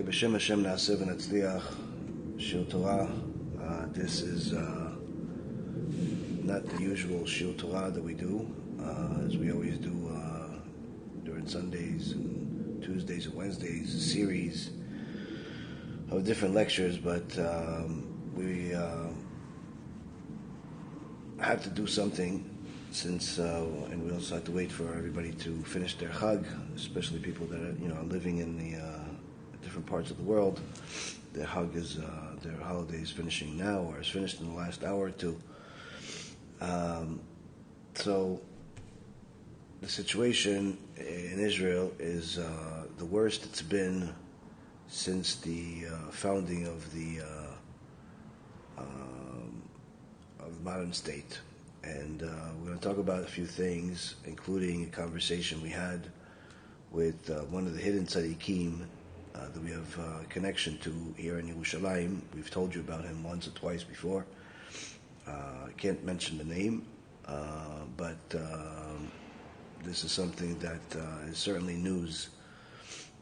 B'Shem Hashem Na'aseh v'Natzliach, Shir Torah. This is not the usual Shir Torah that we do, as we always do during Sundays and Tuesdays and Wednesdays, a series of different lectures, but we have to do something since, and we also have to wait for everybody to finish their Chag, especially people that are, living in the different parts of the world. Their Chag is, their holiday is finishing now, or is finished in the last hour or two. So the situation in Israel is the worst it's been since the founding of the modern state. And we're going to talk about a few things, including a conversation we had with one of the hidden tzaddikim that we have a connection to here in Yerushalayim. We've told you about him once or twice before. I can't mention the name, but this is something that is certainly news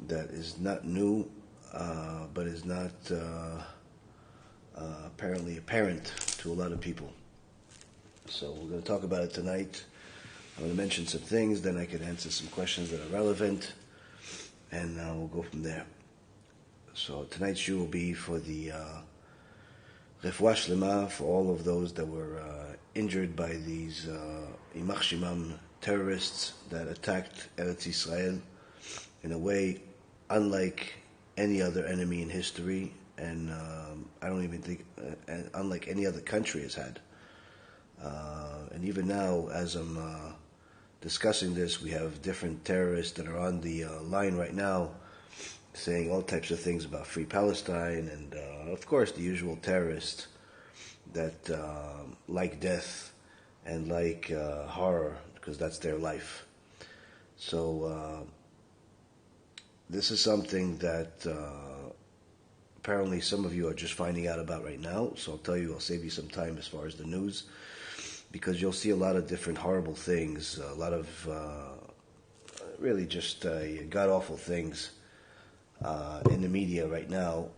that is not new, but is not apparently apparent to a lot of people. So we're going to talk about it tonight. I'm going to mention some things, then I can answer some questions that are relevant, and we'll go from there. So tonight's show will be for the refuah shlema for all of those that were injured by these Imach Shimam terrorists that attacked Eretz Yisrael in a way unlike any other enemy in history, and I don't even think unlike any other country has had. And even now, as I'm discussing this, we have different terrorists that are on the line right now saying all types of things about free Palestine, and of course the usual terrorists that like death and like horror, because that's their life. So this is something that apparently some of you are just finding out about right now, so I'll save you some time as far as the news, because you'll see a lot of different horrible things, a lot of really just god-awful things in the media right now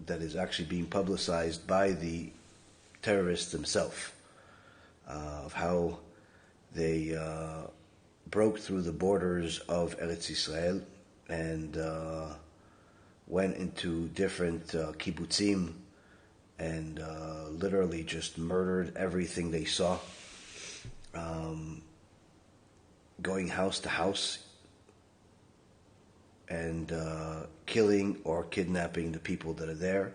that is actually being publicized by the terrorists themselves, of how they broke through the borders of Eretz Yisrael and went into different kibbutzim and literally just murdered everything they saw, going house to house and killing or kidnapping the people that are there.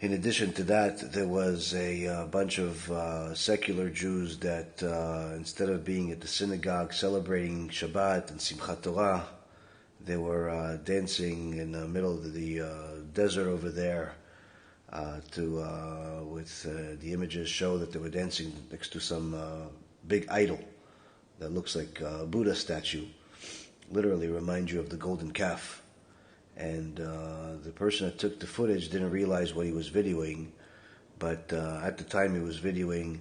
In addition to that, there was a bunch of secular Jews that instead of being at the synagogue celebrating Shabbat and Simchat Torah, they were dancing in the middle of the desert over there, with the images show that they were dancing next to some big idol that looks like a Buddha statue. Literally remind you of the golden calf. And the person that took the footage didn't realize what he was videoing, but at the time he was videoing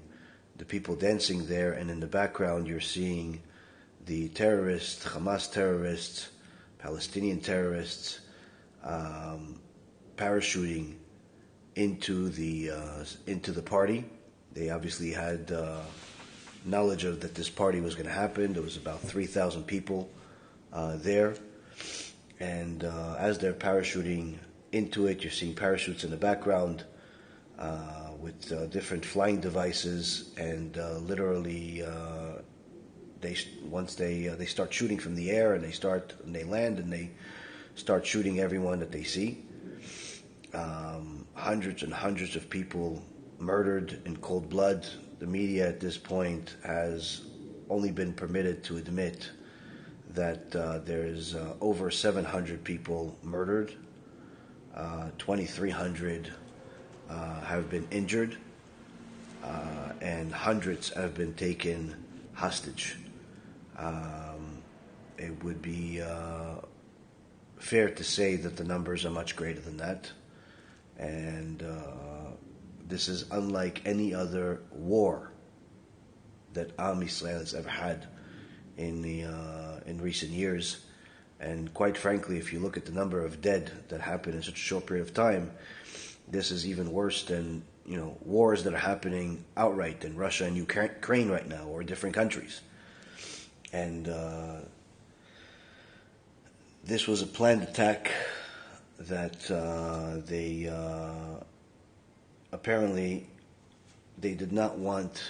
the people dancing there, and in the background you're seeing the terrorists, Hamas terrorists, Palestinian terrorists, parachuting into the party. They obviously had knowledge of that this party was going to happen. There was about 3,000 people there, and as they're parachuting into it, you're seeing parachutes in the background with different flying devices, and literally once they start shooting from the air, and they land and they start shooting everyone that they see. Hundreds and hundreds of people murdered in cold blood. The media at this point has only been permitted to admit that there's over 700 people murdered, 2,300 have been injured, and hundreds have been taken hostage. It would be fair to say that the numbers are much greater than that, and this is unlike any other war that Am Yisrael has ever had in recent years, And quite frankly, if you look at the number of dead that happened in such a short period of time, this is even worse than wars that are happening outright in Russia and Ukraine right now, or different countries. And this was a planned attack that they apparently they did not want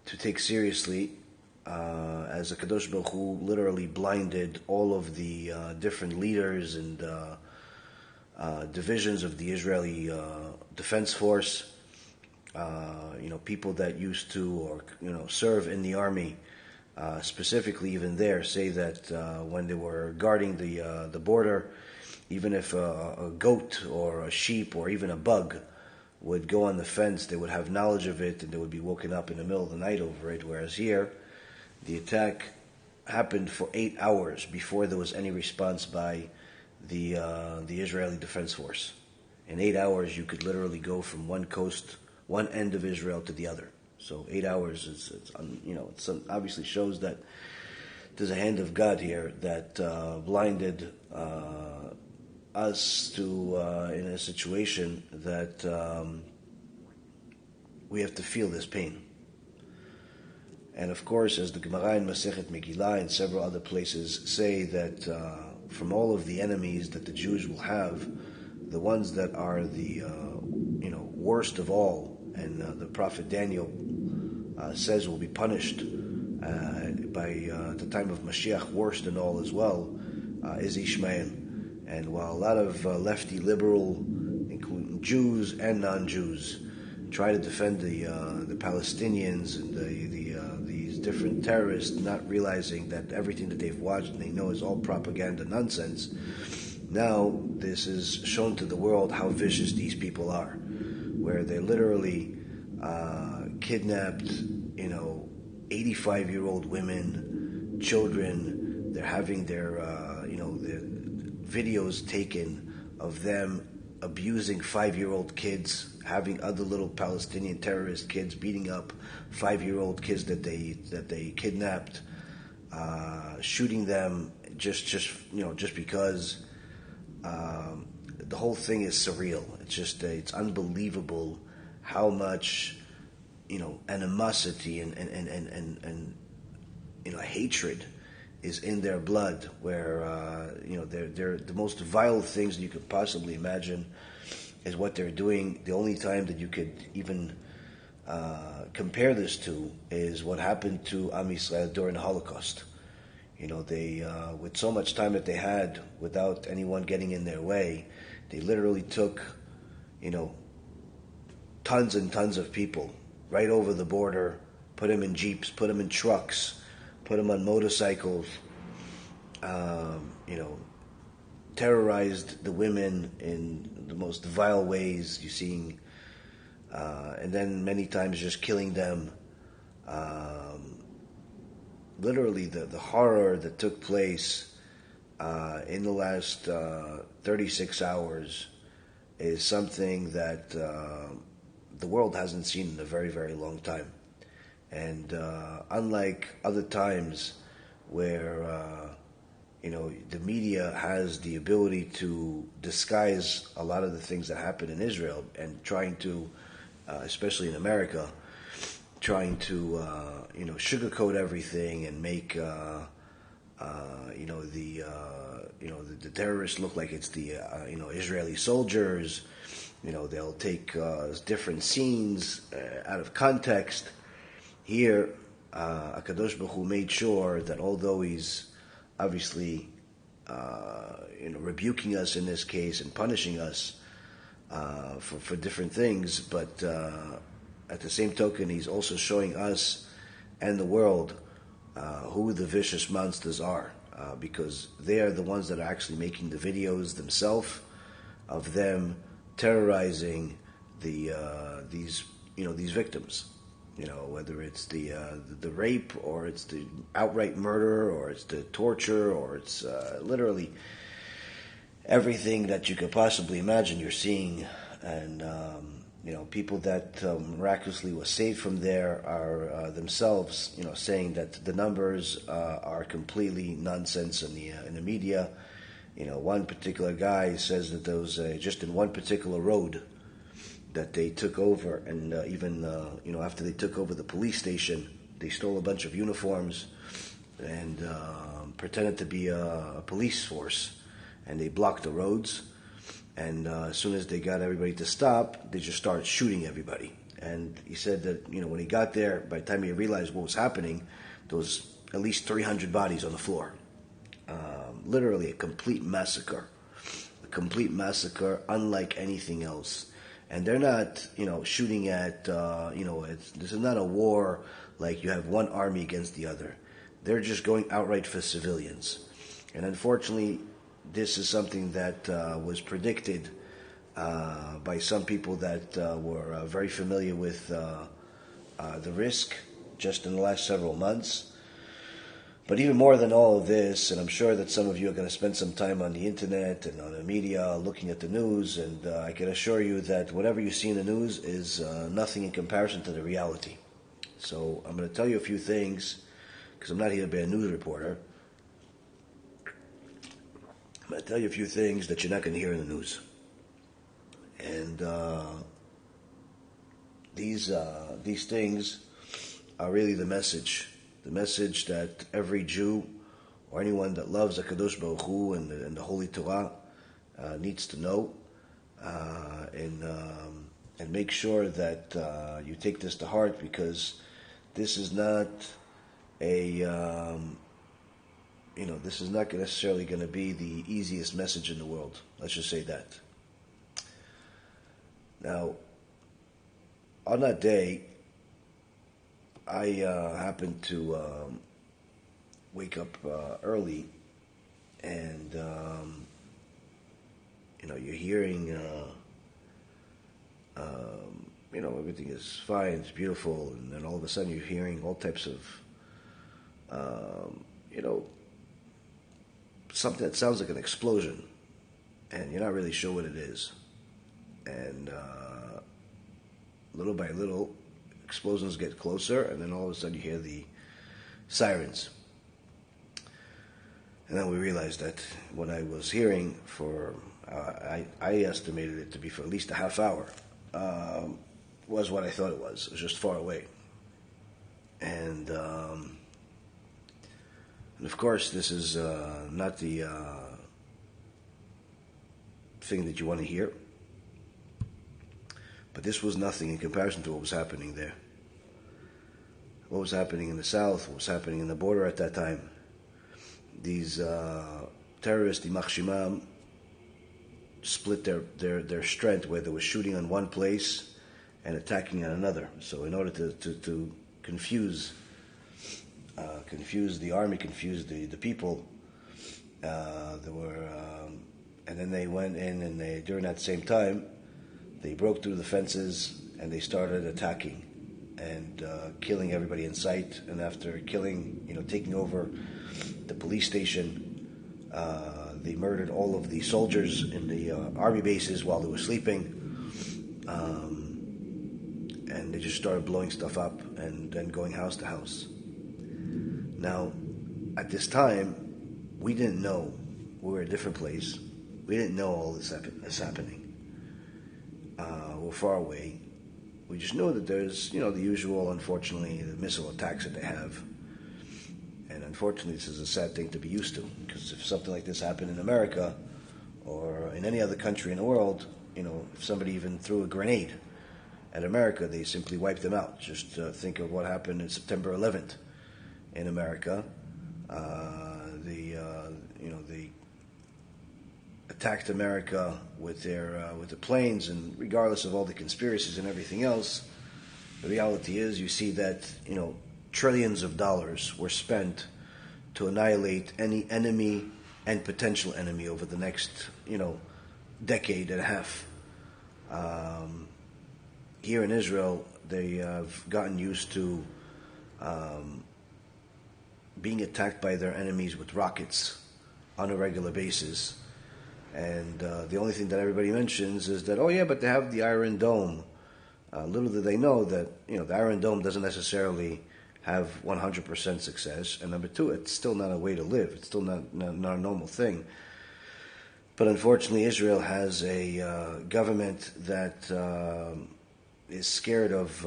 to take seriously, as a Kadosh Baruch Hu literally blinded all of the different leaders and divisions of the Israeli Defense Force, people that used to or serve in the army, specifically even there, say that when they were guarding the border, even if a goat or a sheep or even a bug would go on the fence, they would have knowledge of it and they would be woken up in the middle of the night over it. Whereas here, the attack happened for 8 hours before there was any response by the Israeli Defense Force. In 8 hours, you could literally go from one end of Israel to the other. So 8 hours is obviously shows that there's a hand of God here that blinded us to in a situation that we have to feel this pain. And of course, as the Gemara in Masechet Megillah and several other places say, that from all of the enemies that the Jews will have, the ones that are the worst of all, and the prophet Daniel says will be punished by the time of Mashiach, worse than all as well, is Ishmael. And while a lot of lefty liberal, including Jews and non-Jews, try to defend the Palestinians and these different terrorists, not realizing that everything that they've watched and they know is all propaganda nonsense, now this is shown to the world how vicious these people are, where they literally kidnapped 85-year-old women, children. They're having their videos taken of them abusing 5-year-old kids, having other little Palestinian terrorist kids beating up 5-year-old kids that they kidnapped, shooting them just because. The whole thing is surreal. It's unbelievable how much animosity and hatred is in their blood, where they're the most vile things you could possibly imagine is what they're doing. The only time that you could even compare this to is what happened to Am Yisrael during the Holocaust. They with so much time that they had without anyone getting in their way, they literally took tons and tons of people right over the border, put them in jeeps, put them in trucks, put them on motorcycles, terrorized the women in the most vile ways you're seeing, and then many times just killing them. Literally the horror that took place in the last 36 hours is something that the world hasn't seen in a very, very long time. And unlike other times where the media has the ability to disguise a lot of the things that happen in Israel, and trying to, especially in America, trying to sugarcoat everything and make the terrorists look like it's the Israeli soldiers. They'll take different scenes out of context. Here, HaKadosh Baruch Hu made sure that although he's obviously rebuking us in this case and punishing us for different things, but at the same token, he's also showing us and the world who the vicious monsters are, because they are the ones that are actually making the videos themselves of them terrorizing these victims. Whether it's the rape, or it's the outright murder, or it's the torture, or it's literally everything that you could possibly imagine you're seeing. And People that miraculously were saved from there are themselves, saying that the numbers are completely nonsense in the media. One particular guy says that there was just in one particular road that they took over, and even after they took over the police station, they stole a bunch of uniforms and pretended to be a police force, and they blocked the roads. And as soon as they got everybody to stop, they just started shooting everybody. And he said that, when he got there, by the time he realized what was happening, there was at least 300 bodies on the floor. Literally a complete massacre. A complete massacre, unlike anything else. And they're not, shooting at, this is not a war like you have one army against the other. They're just going outright for civilians. And unfortunately, this is something that was predicted by some people that were very familiar with the risk just in the last several months. But even more than all of this, and I'm sure that some of you are going to spend some time on the internet and on the media looking at the news, and I can assure you that whatever you see in the news is nothing in comparison to the reality. So I'm going to tell you a few things, because I'm not here to be a news reporter. I'm going to tell you a few things that you're not going to hear in the news. And these things are really the message that every Jew or anyone that loves HaKadosh Baruch Hu and the Holy Torah needs to know, and make sure that you take this to heart, because this is not this is not necessarily going to be the easiest message in the world. Let's just say that. Now, on that day, I happened to wake up early, and you're hearing, everything is fine, it's beautiful, and then all of a sudden you're hearing all types of, something that sounds like an explosion, and you're not really sure what it is. And little by little, explosions get closer, and then all of a sudden you hear the sirens. And then we realized that what I was hearing I estimated it to be for at least a half hour, was what I thought it was. It was just far away. And of course, this is not the thing that you want to hear. But this was nothing in comparison to what was happening there. What was happening in the south, what was happening in the border at that time. These terrorists, the Machshimam, split their strength, where they were shooting on one place and attacking on another. So in order to confuse the army, confuse the people, there were, and then they went in, and during that same time, they broke through the fences and they started attacking and killing everybody in sight. And after killing, taking over the police station, they murdered all of the soldiers in the army bases while they were sleeping. And they just started blowing stuff up and then going house to house. Now, at this time, we didn't know. We were in a different place. We didn't know all this is happening. We're far away. We just know that there's, the usual, unfortunately, the missile attacks that they have. And unfortunately, this is a sad thing to be used to, because if something like this happened in America or in any other country in the world, if somebody even threw a grenade at America, they simply wiped them out. Just think of what happened in September 11th in America. They attacked America with the planes, and regardless of all the conspiracies and everything else, the reality is you see that trillions of dollars were spent to annihilate any enemy and potential enemy over the next decade and a half. Here in Israel, they have gotten used to being attacked by their enemies with rockets on a regular basis. And the only thing that everybody mentions is that, oh yeah, but they have the Iron Dome. Little did they know that the Iron Dome doesn't necessarily have 100% success, and number two, it's still not a way to live. It's still not a normal thing. But unfortunately, Israel has a government that is scared of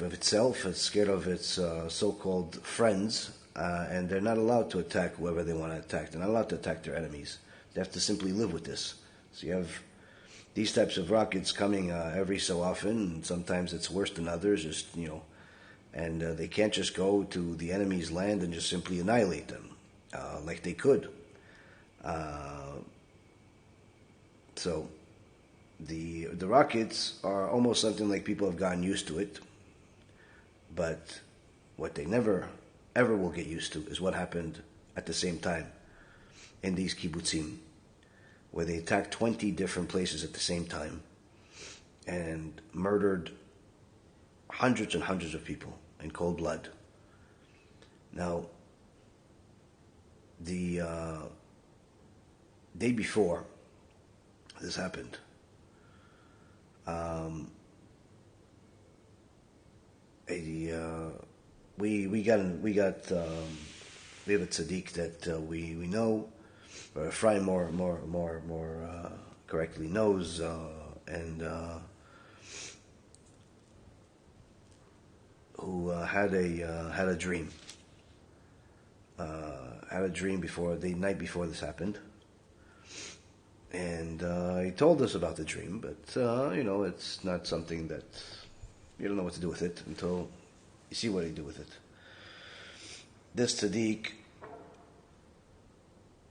itself. It's scared of its so-called friends, and they're not allowed to attack whoever they want to attack. They're not allowed to attack their enemies. They have to simply live with this. So you have these types of rockets coming every so often, and sometimes it's worse than others. And they can't just go to the enemy's land and just simply annihilate them like they could. So the rockets are almost something like people have gotten used to it, but what they never ever will get used to is what happened at the same time in these kibbutzim, where they attacked 20 different places at the same time and murdered hundreds and hundreds of people in cold blood. Now, the day before this happened, we have a Tzadik that we know, or Ephraim more correctly knows, and who had a dream. Had a dream the night before this happened, and he told us about the dream. But it's not something that you don't know what to do with it until you see what he do with it. This Tzadik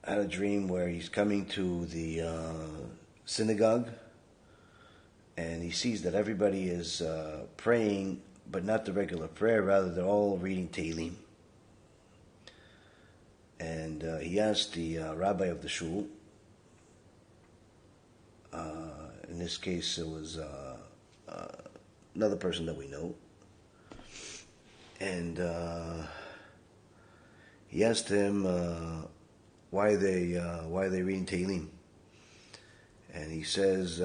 had a dream where he's coming to the synagogue, and he sees that everybody is praying, but not the regular prayer. Rather, they're all reading Tehillim. And he asked the rabbi of the shul. In this case, it was another person that we know. And he asked him why they reading Tehillim. And he says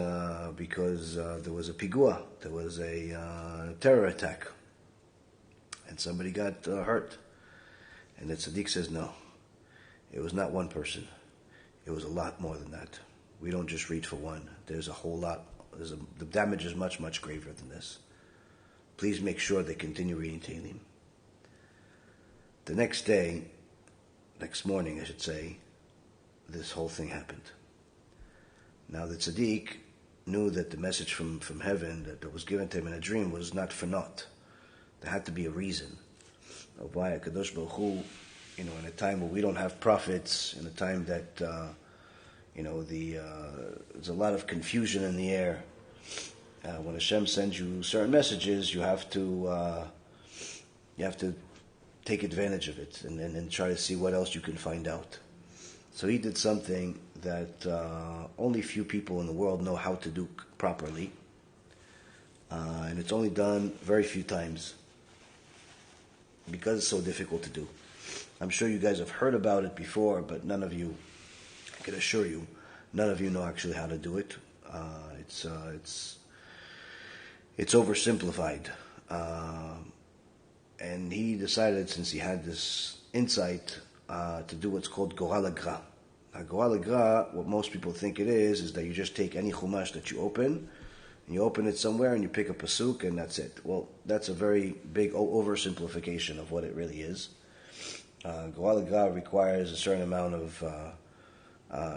because there was a pigua, there was a terror attack, and somebody got hurt. And the Tzadik says no. It was not one person. It was a lot more than that. We don't just read for one. There's a whole lot. The damage is much, much graver than this. Please make sure they continue reading Tehillim. The next morning, I should say, this whole thing happened. Now the Tzadik knew that the message from heaven that was given to him in a dream was not for naught. There had to be a reason of why HaKadosh Baruch Hu, in a time where we don't have prophets, in a time that there's a lot of confusion in the air. When Hashem sends you certain messages, you have to take advantage of it and try to see what else you can find out. So he did something that only few people in the world know how to do properly, and it's only done very few times because it's so difficult to do. I'm sure you guys have heard about it before, but none of you, I can assure you, none of you know actually how to do it. It's oversimplified. And he decided, since he had this insight, to do what's called Goral Agra. Now, Goral Agra, what most people think it is that you just take any chumash that you open, and you open it somewhere and you pick a pasuk and that's it. Well, that's a very big oversimplification of what it really is. Goral Agra requires a certain amount of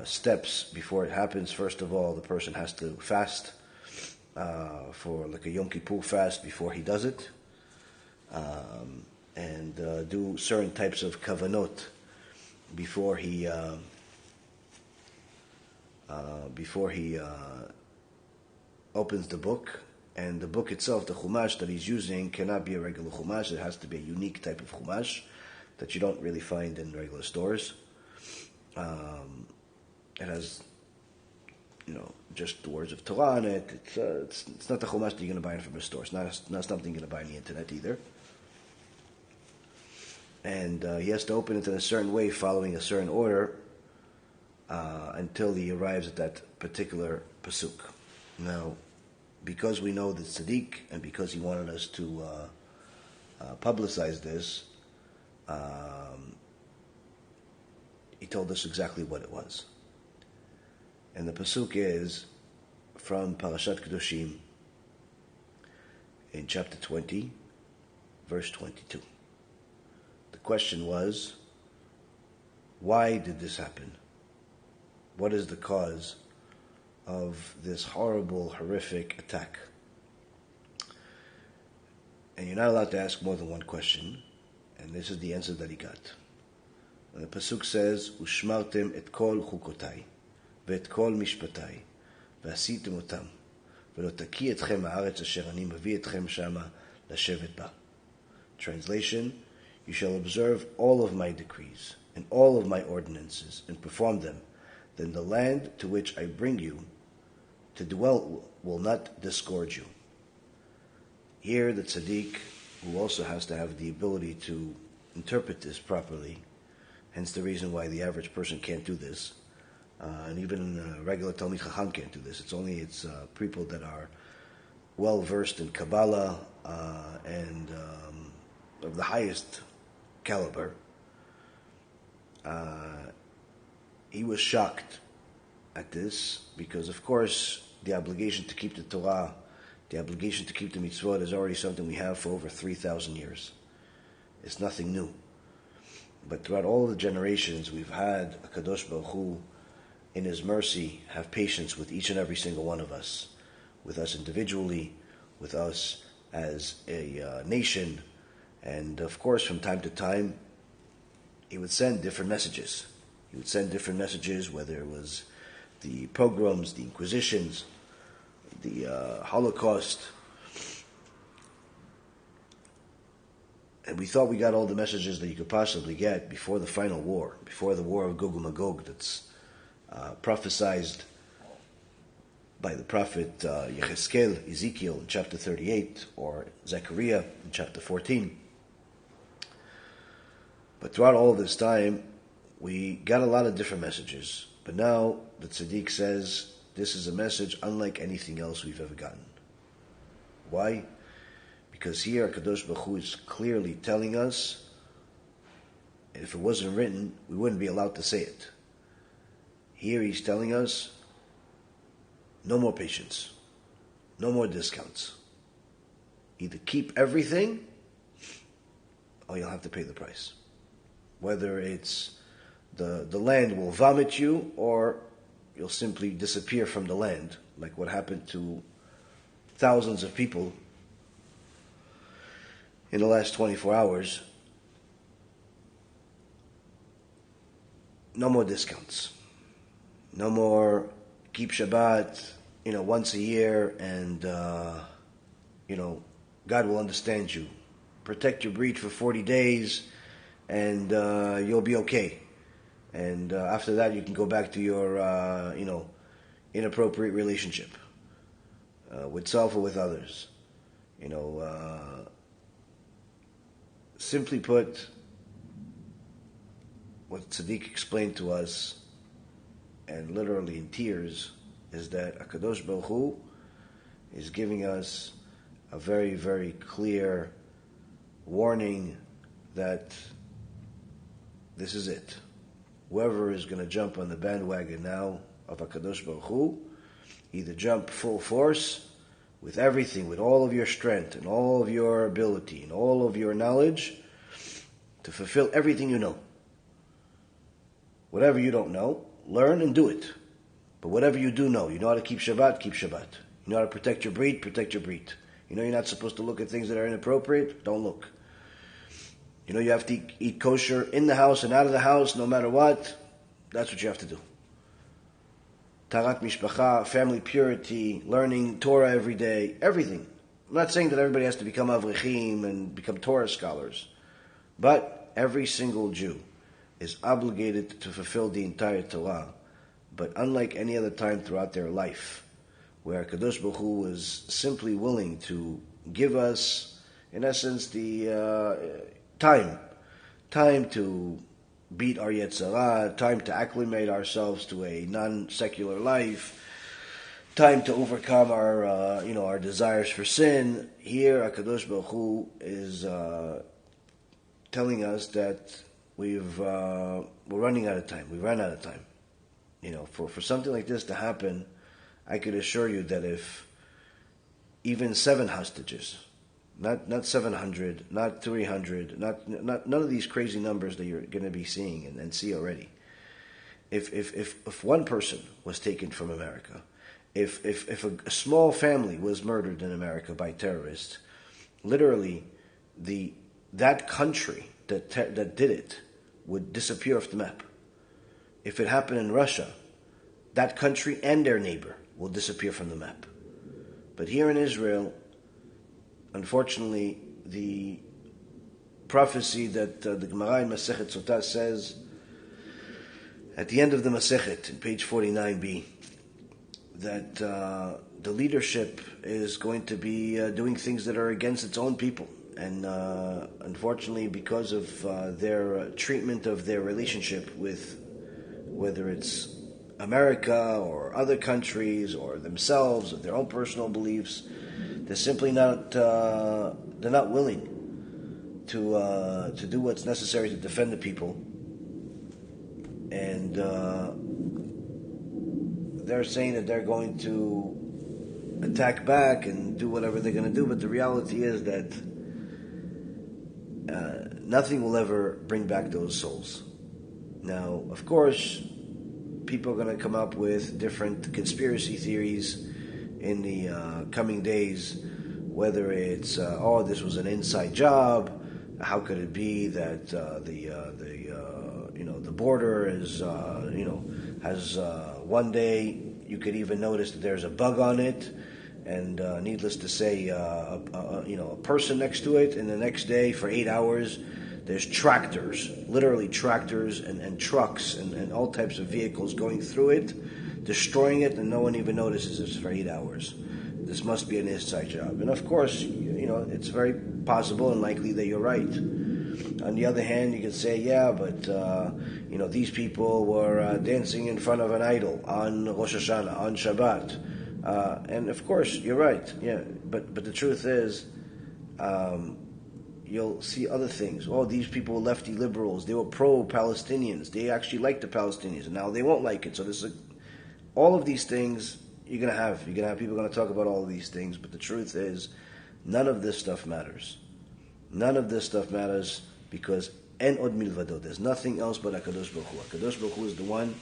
steps before it happens. First of all, the person has to fast for like a Yom Kippur fast before he does it, and do certain types of kavanot before he opens the book. And the book itself, the chumash that he's using, cannot be a regular chumash. It has to be a unique type of chumash that you don't really find in regular stores. It has, just the words of Torah in it. It's not the chumash that you're going to buy from a store. It's not something you're going to buy on the internet either. And he has to open it in a certain way, following a certain order, until he arrives at that particular pasuk. Now, because we know the Tzadik and because he wanted us to publicize this, he told us exactly what it was. And the pasuk is from Parashat Kedoshim in chapter 20, verse 22. The question was, why did this happen? What is the cause of this horrible, horrific attack? And you're not allowed to ask more than one question, and this is the answer that he got. And the pasuk says, "Ushmartem et kol chukotai, ve'et kol mishpatai, ve'asitem otam, ve'lo taki etchem haaretz asher ani mavi etchem shama lashevet ba." Translation: You shall observe all of my decrees and all of my ordinances and perform them. Then the land to which I bring you to dwell will not disgorge you. Here, the Tzadik, who also has to have the ability to interpret this properly, hence the reason why the average person can't do this, and even a regular Talmid Chacham can't do this. It's people that are well versed in Kabbalah and of the highest caliber. He was shocked at this because, of course, the obligation to keep the Torah, the obligation to keep the mitzvot is already something we have for over 3,000 years. It's nothing new. But throughout all the generations, we've had a Kadosh Baruch Hu, in His mercy, have patience with each and every single one of us, with us individually, with us as a nation, and of course, from time to time, He would send different messages. He would send different messages, whether it was the pogroms, the inquisitions, the Holocaust. And we thought we got all the messages that you could possibly get before the final war, before the war of Gog and Magog that's prophesied by the prophet Ezekiel in chapter 38, or Zechariah in chapter 14. But throughout all this time, we got a lot of different messages. But now the Tzadik says this is a message unlike anything else we've ever gotten. Why? Because here Kadosh Baruch Hu is clearly telling us, and if it wasn't written, we wouldn't be allowed to say it. Here He's telling us, no more patience, no more discounts. Either keep everything, or you'll have to pay the price. Whether it's the land will vomit you, or you'll simply disappear from the land, like what happened to thousands of people in the last 24 hours. No more discounts. No more keep Shabbat, once a year, and, God will understand you. Protect your breed for 40 days, and you'll be okay. And after that, you can go back to your, inappropriate relationship with self or with others. Simply put, what Tzadik explained to us, and literally in tears, is that HaKadosh Baruch Hu is giving us a very, very clear warning that this is it. Whoever is going to jump on the bandwagon now of HaKadosh Baruch Hu, either jump full force with everything, with all of your strength and all of your ability and all of your knowledge to fulfill everything you know. Whatever you don't know, learn and do it. But whatever you do know, you know how to keep Shabbat, keep Shabbat. You know how to protect your breed, protect your breed. You know you're not supposed to look at things that are inappropriate, don't look. You know you have to eat kosher in the house and out of the house, no matter what. That's what you have to do. Tarat mishpacha, family purity, learning Torah every day, everything. I'm not saying that everybody has to become avrechim and become Torah scholars. But every single Jew is obligated to fulfill the entire Torah. But unlike any other time throughout their life, where Kadosh Baruch Hu was simply willing to give us, in essence, the time to beat our Yetzirah, time to acclimate ourselves to a non-secular life, time to overcome our our desires for sin. Here, HaKadosh Baruch Hu is telling us that we're running out of time. We ran out of time. For something like this to happen, I could assure you that if even 7 hostages, not 700, not 300, not none of these crazy numbers that you're going to be seeing and see already. If one person was taken from America, if a small family was murdered in America by terrorists, literally that country that did it would disappear off the map. If it happened in Russia, that country and their neighbor will disappear from the map. But here in Israel, unfortunately, the prophecy that the Gemara in Masechet Sotah says at the end of the Masechet, in page 49b, that the leadership is going to be doing things that are against its own people. And unfortunately, because of their treatment of their relationship with, whether it's America or other countries or themselves or their own personal beliefs, they're simply not willing to do what's necessary to defend the people. And they're saying that they're going to attack back and do whatever they're going to do, but the reality is that nothing will ever bring back those souls. Now, of course, people are going to come up with different conspiracy theories in the coming days, whether it's this was an inside job. How could it be that the border is has one day you could even notice that there's a bug on it, and needless to say, a person next to it, and the next day for 8 hours there's tractors, literally tractors and trucks and all types of vehicles going through it, destroying it, and no one even notices it for 8 hours. This must be an inside job. And of course, it's very possible and likely that you're right. On the other hand, you can say, yeah, but these people were dancing in front of an idol on Rosh Hashanah, on Shabbat. And of course, you're right. Yeah, but the truth is, you'll see other things. Oh, these people were lefty liberals. They were pro-Palestinians. They actually liked the Palestinians, and now they won't like it. So all of these things you're gonna have. You're gonna have people going to talk about all of these things. But the truth is, none of this stuff matters. None of this stuff matters because en od milvado. There's nothing else but HaKadosh Baruch Hu. HaKadosh Baruch Hu is the one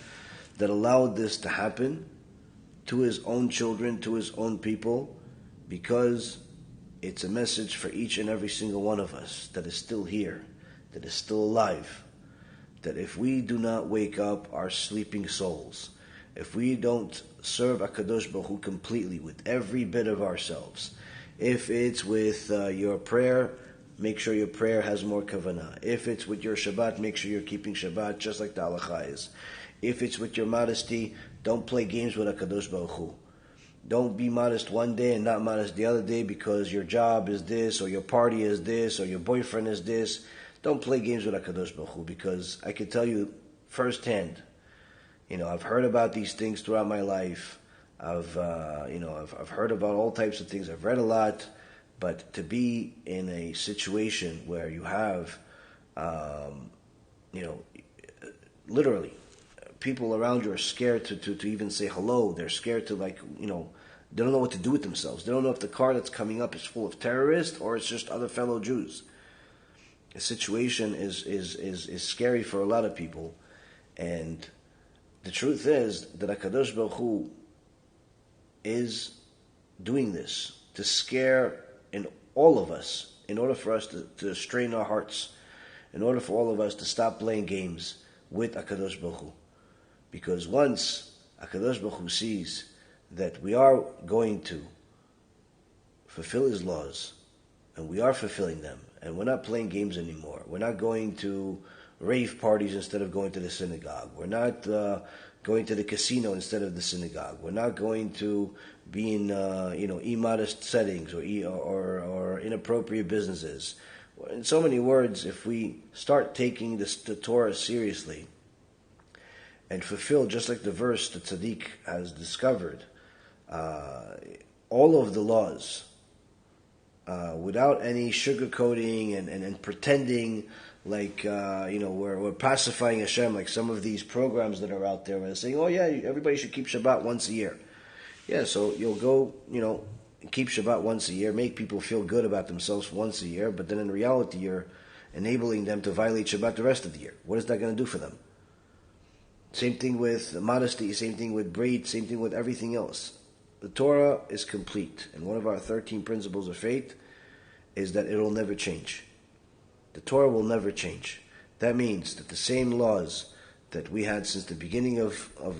that allowed this to happen to his own children, to his own people, because it's a message for each and every single one of us that is still here, that is still alive, that if we do not wake up our sleeping souls, if we don't serve HaKadosh Baruch Hu completely with every bit of ourselves, if it's with your prayer, make sure your prayer has more kavanah. If it's with your Shabbat, make sure you're keeping Shabbat just like the halacha is. If it's with your modesty, don't play games with HaKadosh Baruch Hu. Don't be modest one day and not modest the other day because your job is this, or your party is this, or your boyfriend is this. Don't play games with HaKadosh Baruch Hu, because I can tell you firsthand, I've heard about these things throughout my life. I've heard about all types of things. I've read a lot, but to be in a situation where you have, literally, people around you are scared to even say hello. They're scared to they don't know what to do with themselves. They don't know if the car that's coming up is full of terrorists or it's just other fellow Jews. The situation is scary for a lot of people, and the truth is that HaKadosh Baruch Hu is doing this to scare in all of us, in order for us to strain our hearts, in order for all of us to stop playing games with HaKadosh Baruch Hu. Because once HaKadosh Baruch Hu sees that we are going to fulfill His laws, and we are fulfilling them, and we're not playing games anymore, we're not going to rave parties instead of going to the synagogue, we're not going to the casino instead of the synagogue, we're not going to be in immodest settings or inappropriate businesses. In so many words, if we start taking the Torah seriously and fulfill, just like the verse that Tzadik has discovered, all of the laws, without any sugarcoating and pretending like, we're pacifying Hashem, like some of these programs that are out there, where they're saying, oh yeah, everybody should keep Shabbat once a year. Yeah, so you'll go, keep Shabbat once a year, make people feel good about themselves once a year, but then in reality you're enabling them to violate Shabbat the rest of the year. What is that going to do for them? Same thing with modesty, same thing with braid, same thing with everything else. The Torah is complete, and one of our 13 principles of faith is that it will never change. The Torah will never change. That means that the same laws that we had since the beginning of Am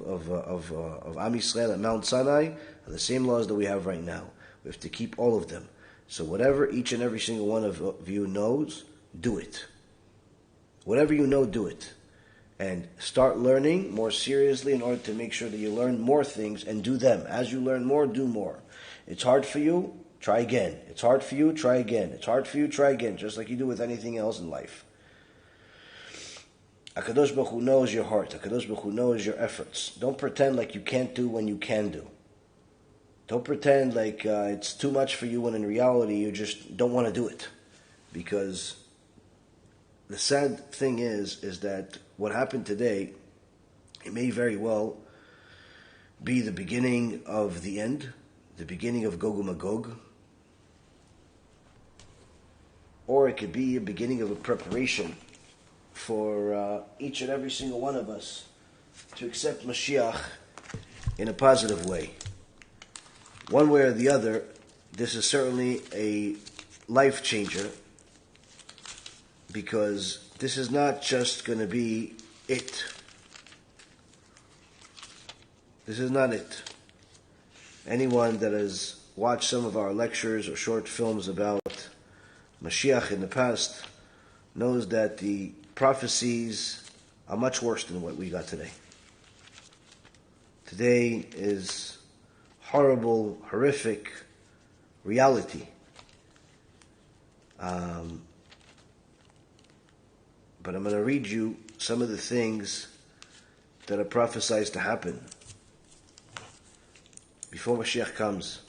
Yisrael at Mount Sinai are the same laws that we have right now. We have to keep all of them. So whatever each and every single one of you knows, do it. Whatever you know, do it. And start learning more seriously in order to make sure that you learn more things and do them. As you learn more, do more. It's hard for you, try again. It's hard for you, try again. It's hard for you, try again, just like you do with anything else in life. HaKadosh Baruch Hu knows your heart. HaKadosh Baruch Hu knows your efforts. Don't pretend like you can't do when you can do. Don't pretend like it's too much for you when in reality you just don't want to do it. Because the sad thing is that what happened today, it may very well be the beginning of the end, the beginning of Gog and Magog, or it could be a beginning of a preparation for each and every single one of us to accept Mashiach in a positive way. One way or the other, this is certainly a life changer, because this is not just going to be it. This is not it. Anyone that has watched some of our lectures or short films about Mashiach in the past knows that the prophecies are much worse than what we got today. Today is horrible, horrific reality. But I'm going to read you some of the things that are prophesied to happen before Mashiach comes.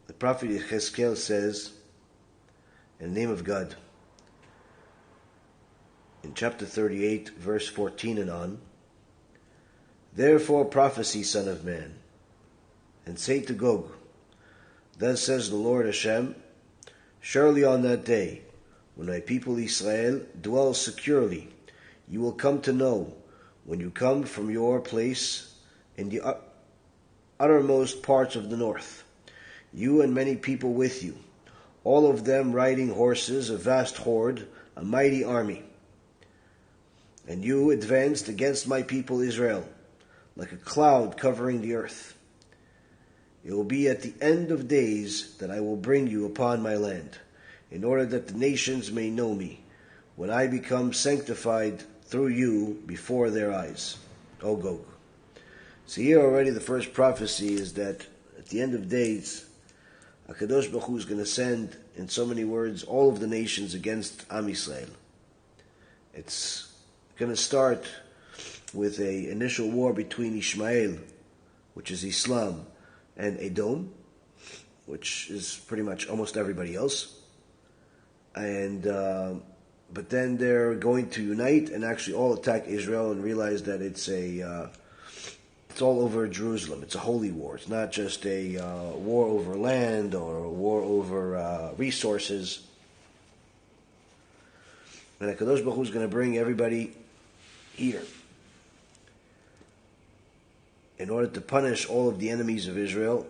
The prophet Yechezkel says, in the name of God, in chapter 38, verse 14 and on, therefore prophesy, son of man, and say to Gog, thus says the Lord Hashem, surely on that day, when my people Israel dwell securely, you will come to know, when you come from your place in the uttermost parts of the north, you and many people with you, all of them riding horses, a vast horde, a mighty army. And you advanced against my people Israel, like a cloud covering the earth. It will be at the end of days that I will bring you upon my land, in order that the nations may know me, when I become sanctified through you before their eyes. O Gog. So here already the first prophecy is that at the end of days, HaKadosh Baruch Hu is going to send, in so many words, all of the nations against Am Yisrael. It's going to start with an initial war between Ishmael, which is Islam, and Edom, which is pretty much almost everybody else. And but then they're going to unite and actually all attack Israel and realize that it's all over Jerusalem. It's a holy war. It's not just a war over land or a war over resources. And HaKadosh Baruch Hu is going to bring everybody here in order to punish all of the enemies of Israel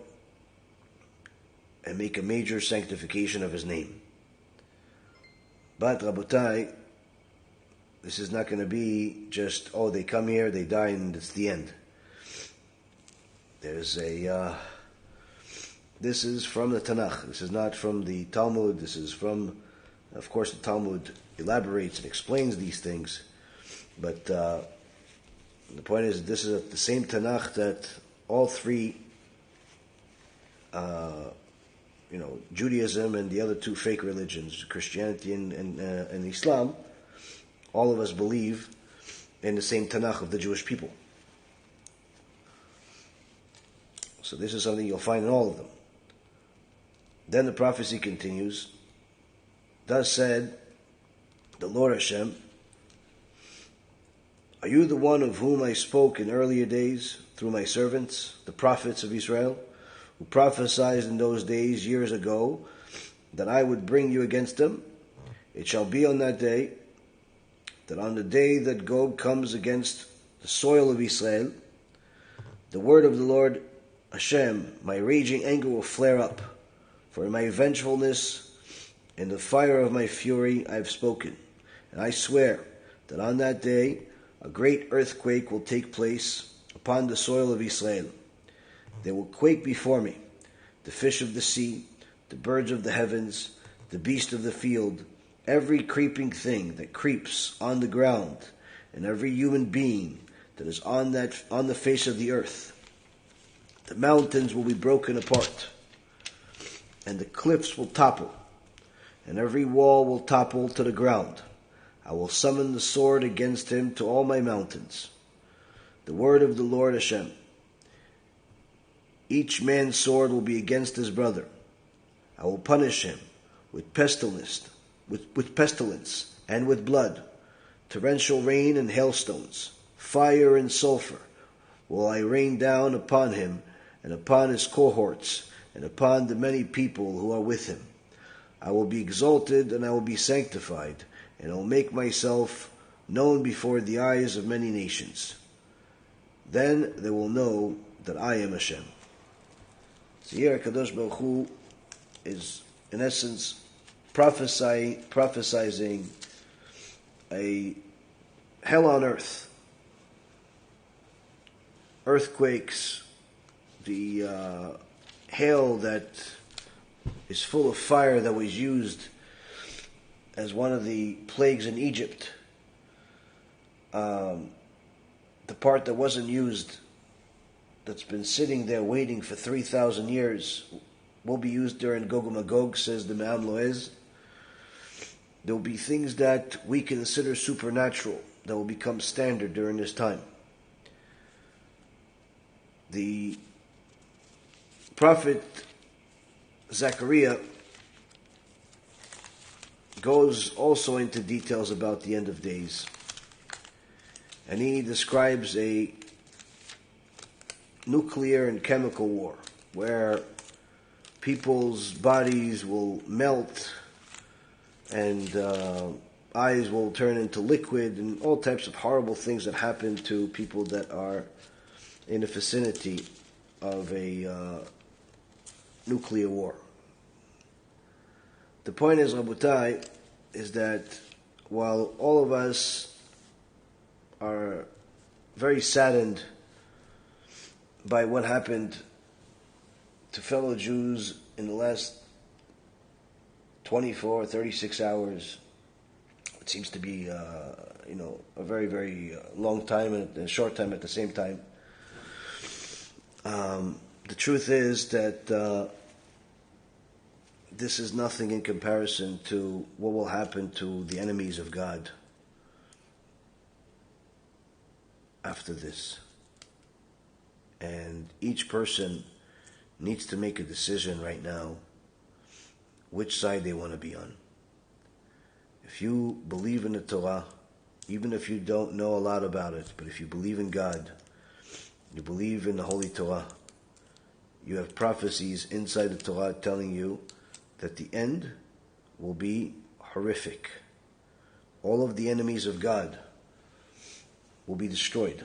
and make a major sanctification of His name. But, Rabotai, this is not going to be just, oh, they come here, they die, and it's the end. There's this is from the Tanakh. This is not from the Talmud. This is from, of course, the Talmud elaborates and explains these things. But the point is, this is the same Tanakh that all three, Judaism and the other two fake religions, Christianity and Islam, all of us believe in the same Tanakh of the Jewish people. So this is something you'll find in all of them. Then the prophecy continues. Thus said the Lord Hashem, are you the one of whom I spoke in earlier days through my servants, the prophets of Israel, who prophesied in those days years ago that I would bring you against them? It shall be on that day, that on the day that Gog comes against the soil of Israel, the word of the Lord Hashem, my raging anger will flare up, for in my vengefulness, in the fire of my fury, I have spoken. And I swear that on that day a great earthquake will take place upon the soil of Israel. They will quake before me, the fish of the sea, the birds of the heavens, the beast of the field, every creeping thing that creeps on the ground, and every human being that is on the face of the earth. The mountains will be broken apart, and the cliffs will topple, and every wall will topple to the ground. I will summon the sword against him to all my mountains. The word of the Lord Hashem. Each man's sword will be against his brother. I will punish him with pestilence, and with blood, torrential rain and hailstones, fire and sulfur will I rain down upon him and upon his cohorts and upon the many people who are with him. I will be exalted and I will be sanctified, and I will make myself known before the eyes of many nations. Then they will know that I am Hashem. So here HaKadosh Baruch Hu is, in essence, prophesizing a hell on earth. Earthquakes, the hail that is full of fire that was used as one of the plagues in Egypt. The part that wasn't used, that's been sitting there waiting for 3,000 years, will be used during Gog and Magog, says the Me'am Loez. There will be things that we consider supernatural that will become standard during this time. The prophet Zechariah goes also into details about the end of days. And he describes a nuclear and chemical war where people's bodies will melt and eyes will turn into liquid and all types of horrible things that happen to people that are in the vicinity of a nuclear war. The point is, Rabotai, is that while all of us are very saddened by what happened to fellow Jews in the last 24, 36 hours, it seems to be a very, very long time and a short time at the same time. The truth is that this is nothing in comparison to what will happen to the enemies of God after this. And each person needs to make a decision right now which side they want to be on. If you believe in the Torah, even if you don't know a lot about it, but if you believe in God, you believe in the Holy Torah, you have prophecies inside the Torah telling you that the end will be horrific. All of the enemies of God will be destroyed.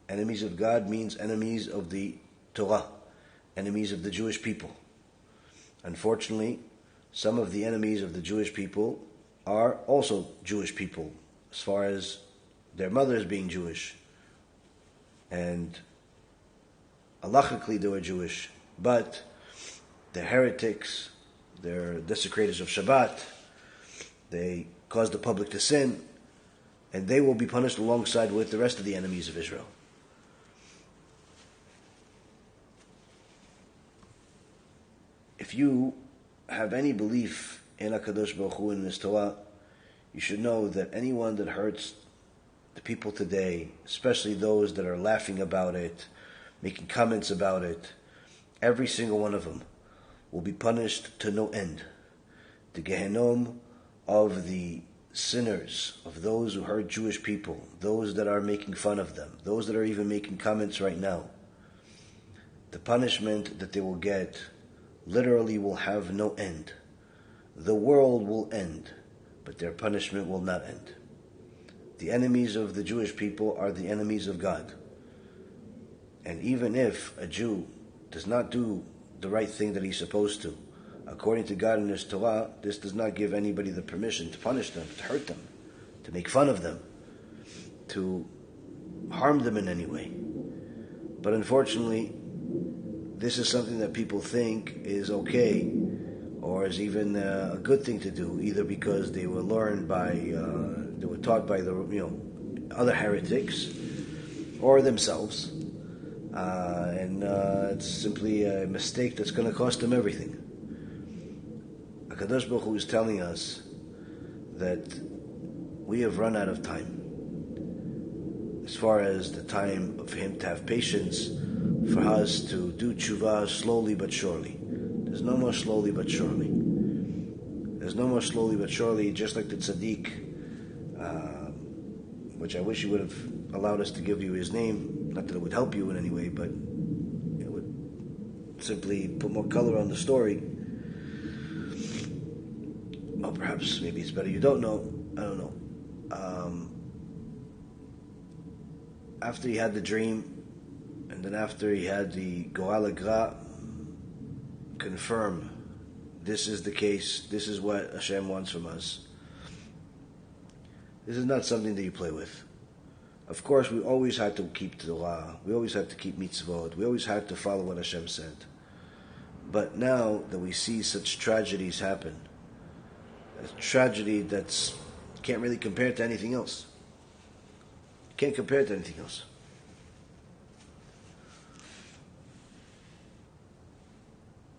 Enemies of God means enemies of the Torah, enemies of the Jewish people. Unfortunately, some of the enemies of the Jewish people are also Jewish people, as far as their mothers being Jewish. And halachically they were Jewish, but they're heretics, they're desecrators of Shabbat, they cause the public to sin, and they will be punished alongside with the rest of the enemies of Israel. If you have any belief in HaKadosh Baruch Hu and in His Torah, you should know that anyone that hurts the people today, especially those that are laughing about it, making comments about it, every single one of them will be punished to no end. The GEHINNOM of the sinners, of those who hurt Jewish people, those that are making fun of them, those that are even making comments right now, the punishment that they will get literally will have no end. The world will end, but their punishment will not end. The enemies of the Jewish people are the enemies of God. And even if a Jew does not do the right thing that he's supposed to, according to God and His Torah, this does not give anybody the permission to punish them, to hurt them, to make fun of them, to harm them in any way. But unfortunately, this is something that people think is okay, or is even a good thing to do, either because they were learned by, they were taught by the other heretics, or themselves, and it's simply a mistake that's going to cost them everything. HaKadosh Baruch Hu is telling us that we have run out of time, as far as the time for Him to have patience, for us to do tshuva slowly but surely. There's no more slowly but surely. There's no more slowly but surely, just like the Tzadik, which I wish He would have allowed us to give you his name. Not that it would help you in any way, but it would simply put more color on the story. Or perhaps maybe it's better you don't know. I don't know. After he had the dream, and then after he had the Goal Gra confirm, this is the case, this is what Hashem wants from us. This is not something that you play with. Of course, we always had to keep Torah, we always had to keep mitzvot, we always had to follow what Hashem said. But now that we see such tragedies happen, a tragedy that's can't really compare to anything else. Can't compare it to anything else.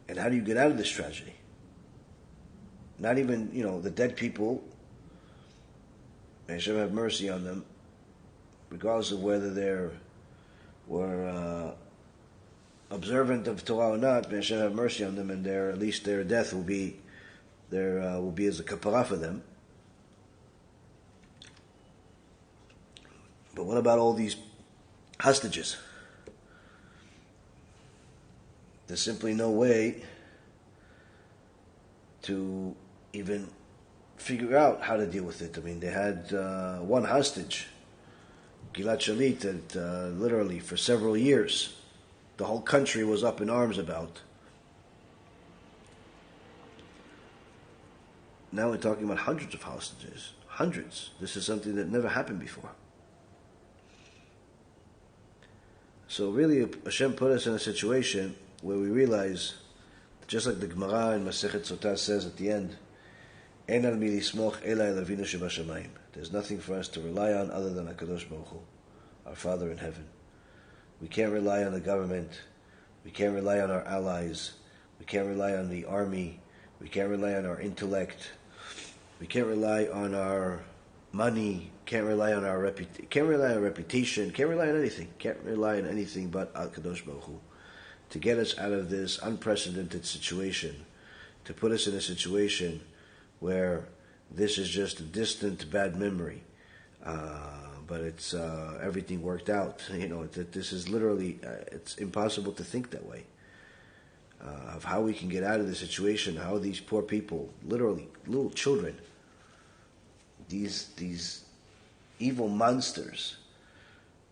And how do you get out of this tragedy? Not even, the dead people, may Hashem have mercy on them, regardless of whether they were observant of Torah or not, may Hashem have mercy on them, and at least their death will be as a kapara for them. But what about all these hostages? There's simply no way to even figure out how to deal with it. I mean, they had one hostage, Gilad Shalit, that literally for several years the whole country was up in arms about. Now we're talking about hundreds of hostages. Hundreds. This is something that never happened before. So really, Hashem put us in a situation where we realize, just like the Gemara in Masechet Sotah says at the end, "Ein al mi lismoch ela el Avinu shebashamayim." There's nothing for us to rely on other than HaKadosh Baruch Hu, our Father in heaven. We can't rely on the government. We can't rely on our allies. We can't rely on the army. We can't rely on our intellect. We can't rely on our money. Can't rely on our reputation. Can't rely on our reputation. Can't rely on anything. Can't rely on anything but HaKadosh Baruch Hu to get us out of this unprecedented situation, to put us in a situation where this is just a distant bad memory, but it's everything worked out. This is literally it's impossible to think that way of how we can get out of the situation. How these poor people, literally little children, these evil monsters,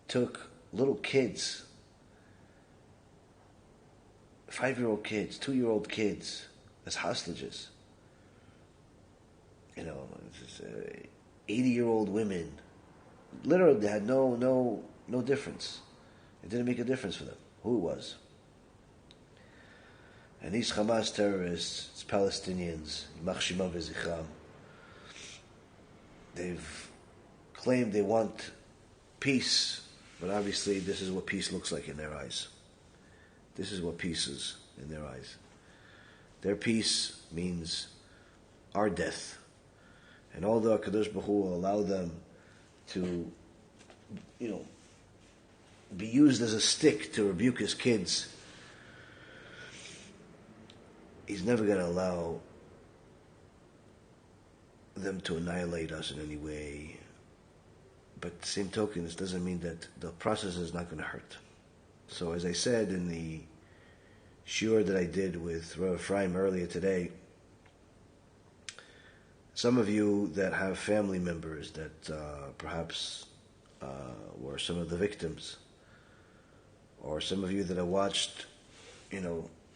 took little kids, 5-year-old kids, 2-year-old kids, as hostages. 80-year-old women. Literally, they had no difference. It didn't make a difference for them who it was. And these Hamas terrorists, it's Palestinians, Yimach Shimam v'Zichram, they've claimed they want peace, but obviously this is what peace looks like in their eyes. This is what peace is in their eyes. Their peace means our death. And although HaKadosh Baruch Hu will allow them to be used as a stick to rebuke his kids, he's never going to allow them to annihilate us in any way. But the same token, this doesn't mean that the process is not going to hurt. So as I said in the shiur that I did with Rav Ephraim earlier today, some of you that have family members that perhaps were some of the victims, or some of you that have watched,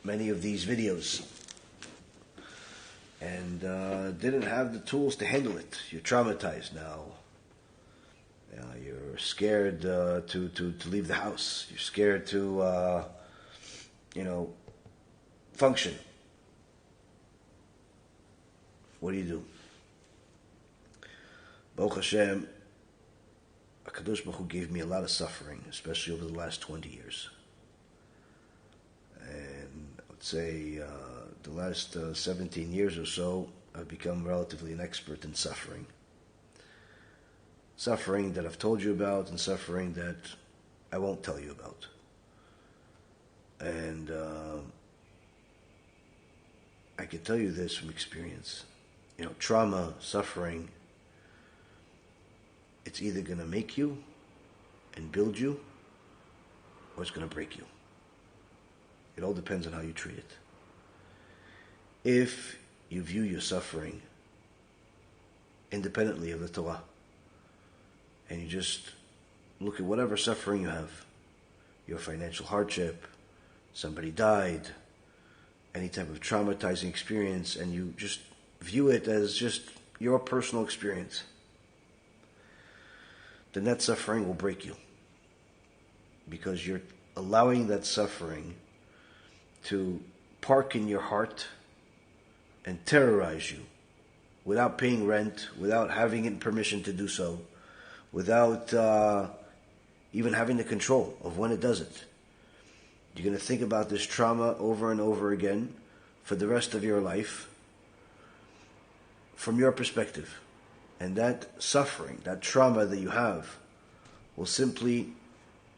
many of these videos and didn't have the tools to handle it. You're traumatized now. You're scared to leave the house. You're scared to, function. What do? Baruch Hashem, HaKadosh Baruch Hu gave me a lot of suffering, especially over the last 20 years. And I would say the last 17 years or so, I've become relatively an expert in suffering. Suffering that I've told you about, and suffering that I won't tell you about. And I can tell you this from experience. Trauma, suffering, it's either going to make you and build you, or it's going to break you. It all depends on how you treat it. If you view your suffering independently of the Torah, and you just look at whatever suffering you have, your financial hardship, somebody died, any type of traumatizing experience, and you just view it as just your personal experience, then that suffering will break you. Because you're allowing that suffering to park in your heart and terrorize you without paying rent, without having permission to do so, without even having the control of when it does it. You're going to think about this trauma over and over again for the rest of your life from your perspective. And that suffering, that trauma that you have, will simply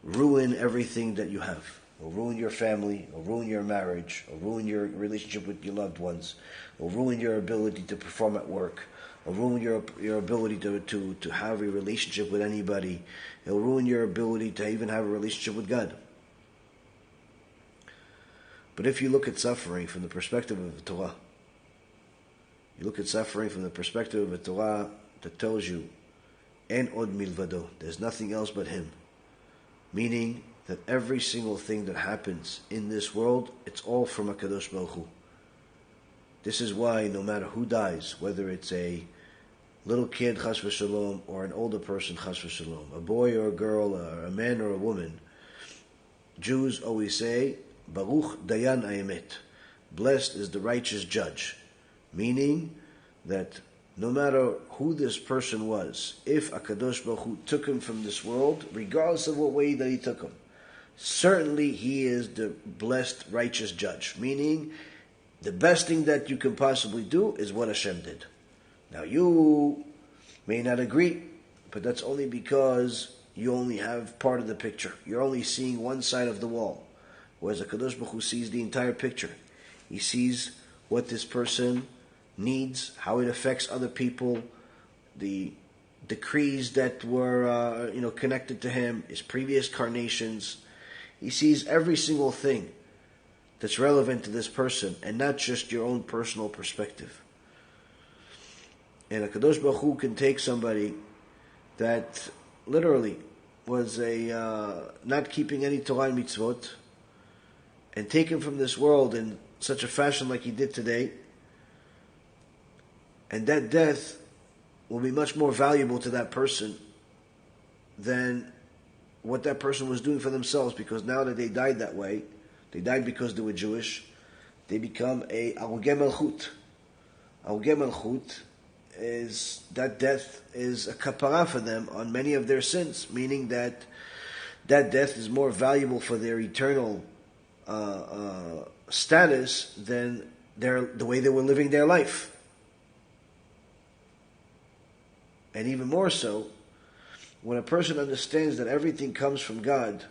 ruin everything that you have. Will ruin your family, will ruin your marriage, will ruin your relationship with your loved ones, will ruin your ability to perform at work, will ruin your ability to have a relationship with anybody. It will ruin your ability to even have a relationship with God. But if you look at suffering from the perspective of the Torah, you look at suffering from the perspective of the Torah that tells you, En od milvado, there's nothing else but Him. Meaning that every single thing that happens in this world, it's all from HaKadosh Baruch Hu. This is why no matter who dies, whether it's a little kid, chas v'shalom, or an older person, chas v'shalom, a boy or a girl, or a man or a woman, Jews always say, Baruch Dayan Hayemet, blessed is the righteous judge. Meaning that no matter who this person was, if HaKadosh Baruch Hu took him from this world, regardless of what way that He took him, certainly He is the blessed righteous judge. Meaning, the best thing that you can possibly do is what Hashem did. Now you may not agree, but that's only because you only have part of the picture. You're only seeing one side of the wall. Whereas HaKadosh Baruch Hu sees the entire picture. He sees what this person needs, how it affects other people, the decrees that were connected to him, his previous carnations. He sees every single thing that's relevant to this person, and not just your own personal perspective. And HaKadosh Baruch Hu can take somebody that literally was not keeping any Torah and mitzvot, and take him from this world in such a fashion like He did today, and that death will be much more valuable to that person than what that person was doing for themselves, because now that they died that way, they died because they were Jewish, they become a Arugei Malchut. Arugei Malchut is, that death is a kapara for them on many of their sins, meaning that death is more valuable for their eternal status than the way they were living their life. And even more so, when a person understands that everything comes from God,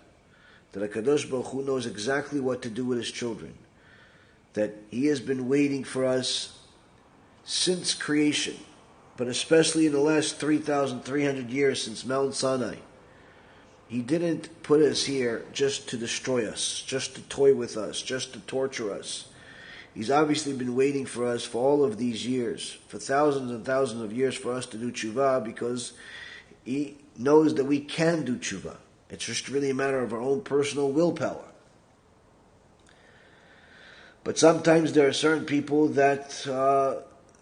that HaKadosh Baruch Hu knows exactly what to do with His children, that He has been waiting for us since creation, but especially in the last 3,300 years since Mount Sinai. He didn't put us here just to destroy us, just to toy with us, just to torture us. He's obviously been waiting for us for all of these years, for thousands and thousands of years, for us to do tshuva, because He knows that we can do tshuva. It's just really a matter of our own personal willpower. But sometimes there are certain people that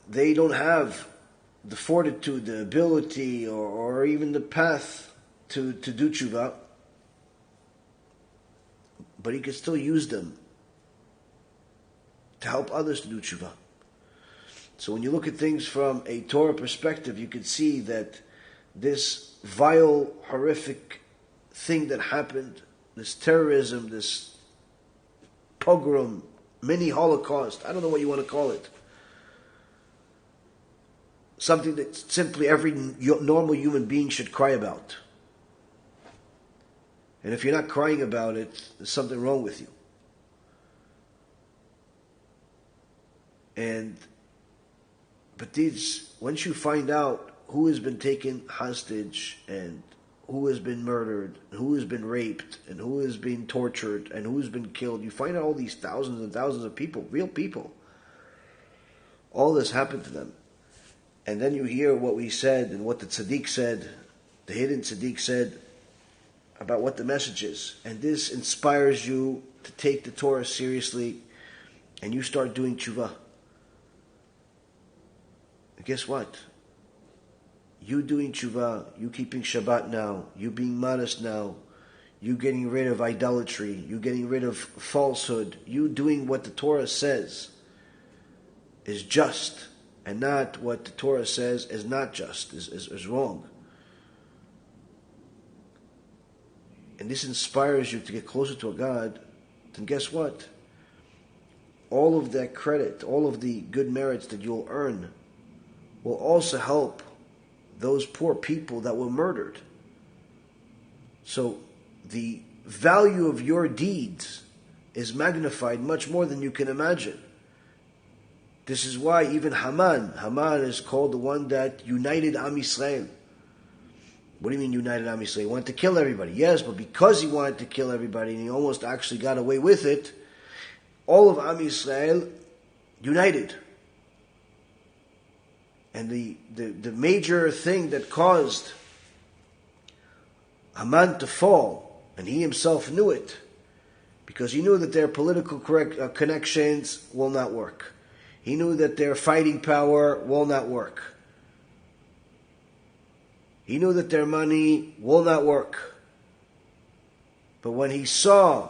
they don't have the fortitude, the ability, or even the path to do tshuva, but He can still use them to help others to do tshuva. So when you look at things from a Torah perspective, you can see that this vile, horrific thing that happened, this terrorism, this pogrom, mini Holocaust, I don't know what you want to call it, something that simply every normal human being should cry about. And if you're not crying about it, there's something wrong with you. But once you find out who has been taken hostage, and who has been murdered, who has been raped, and who has been tortured, and who has been killed, you find out all these thousands and thousands of people, real people. All this happened to them. And then you hear what we said, and what the Tzadik said, the hidden Tzadik said, about what the message is. And this inspires you to take the Torah seriously, and you start doing tshuva. And guess what? You doing tshuva, you keeping Shabbat now, you being modest now, you getting rid of idolatry, you getting rid of falsehood, you doing what the Torah says is just, and not what the Torah says is not just, is wrong. And this inspires you to get closer to a God, then guess what? All of that credit, all of the good merits that you'll earn will also help those poor people that were murdered. So the value of your deeds is magnified much more than you can imagine. This is why even Haman is called the one that united Am Yisrael. What do you mean united Am Yisrael? He wanted to kill everybody. Yes, but because he wanted to kill everybody, and he almost actually got away with it, all of Am Yisrael united. And the major thing that caused Haman to fall, and he himself knew it, because he knew that their political connections will not work. He knew that their fighting power will not work. He knew that their money will not work. But when he saw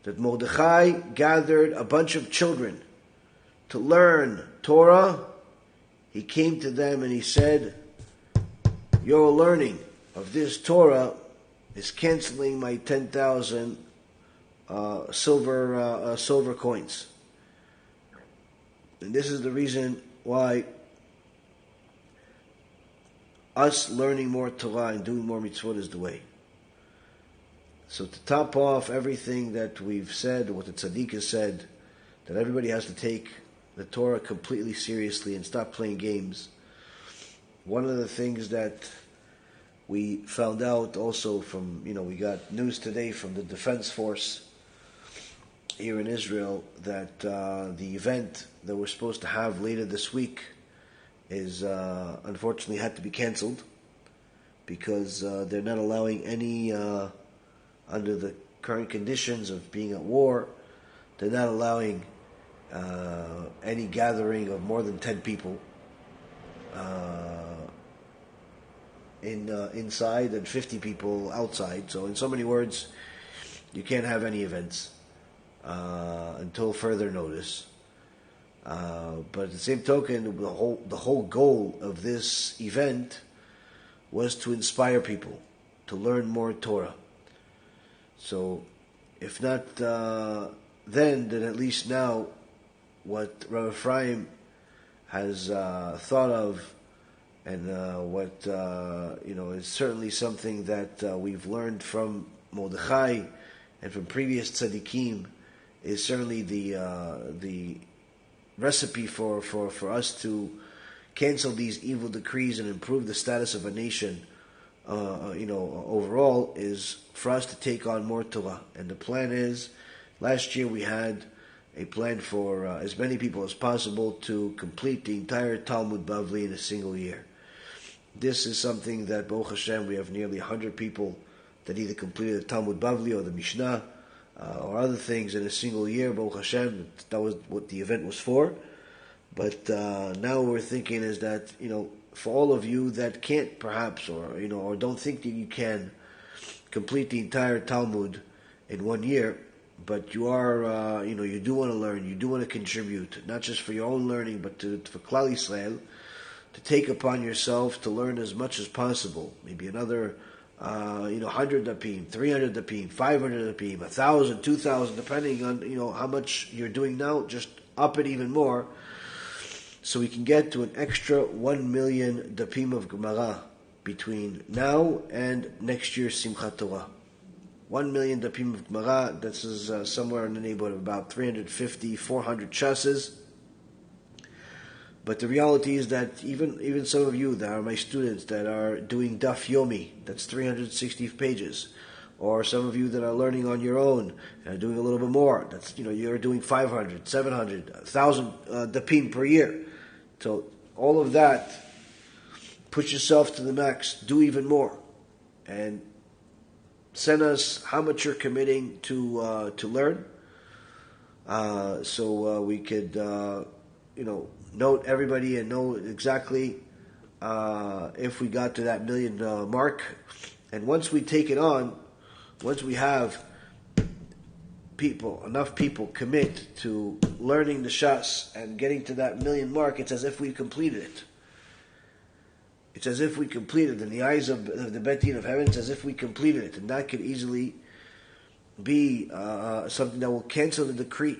that Mordechai gathered a bunch of children to learn Torah, he came to them and he said, your learning of this Torah is canceling my 10,000 silver coins. And this is the reason why us learning more Torah and doing more mitzvot is the way. So to top off everything that we've said, what the Tzadik has said, that everybody has to take the Torah completely seriously and stop playing games. One of the things that we found out also from, we got news today from the Defense Force here in Israel that the event that we're supposed to have later this week is unfortunately had to be canceled because they're not allowing any, under the current conditions of being at war, they're not allowing any gathering of more than 10 people inside and 50 people outside. So in so many words, you can't have any events until further notice. But at the same token, the whole goal of this event was to inspire people to learn more Torah. So if not then at least now, what Rav Ephraim has thought of And what is certainly something that we've learned from Mordechai and from previous tzaddikim is certainly the recipe for us to cancel these evil decrees and improve the status of a nation. Overall, is for us to take on more Torah. And the plan is, last year we had a plan for as many people as possible to complete the entire Talmud Bavli in a single year. This is something that, Baruch Hashem, we have nearly 100 people that either completed the Talmud Bavli or the Mishnah or other things in a single year. Baruch Hashem, that was what the event was for. But now what we're thinking is that, for all of you that can't perhaps, or don't think that you can complete the entire Talmud in 1 year, but you are, you do want to learn, you do want to contribute, not just for your own learning, but for Klal Yisrael, to take upon yourself to learn as much as possible. Maybe another, 100 dapim, 300 dapim, 500 dapim, 1,000, 2,000, depending on, how much you're doing now, just up it even more, so we can get to an extra 1 million dapim of Gemara between now and next year's Simchat Torah. 1 million dapim of Gemara, this is somewhere in the neighborhood of about 350, 400 chassis. But the reality is that even some of you that are my students that are doing Daf Yomi, that's 360 pages, or some of you that are learning on your own and are doing a little bit more, that's, you're doing 500, 700, 1,000 dapim per year. So all of that, push yourself to the max, do even more, and send us how much you're committing to learn, so we could note everybody and know exactly if we got to that million mark. And once we take it on, once we have enough people commit to learning the Shas and getting to that million mark, it's as if we completed it. It's as if we completed it. In the eyes of the Bet Din of Heaven, it's as if we completed it. And that could easily be something that will cancel the decree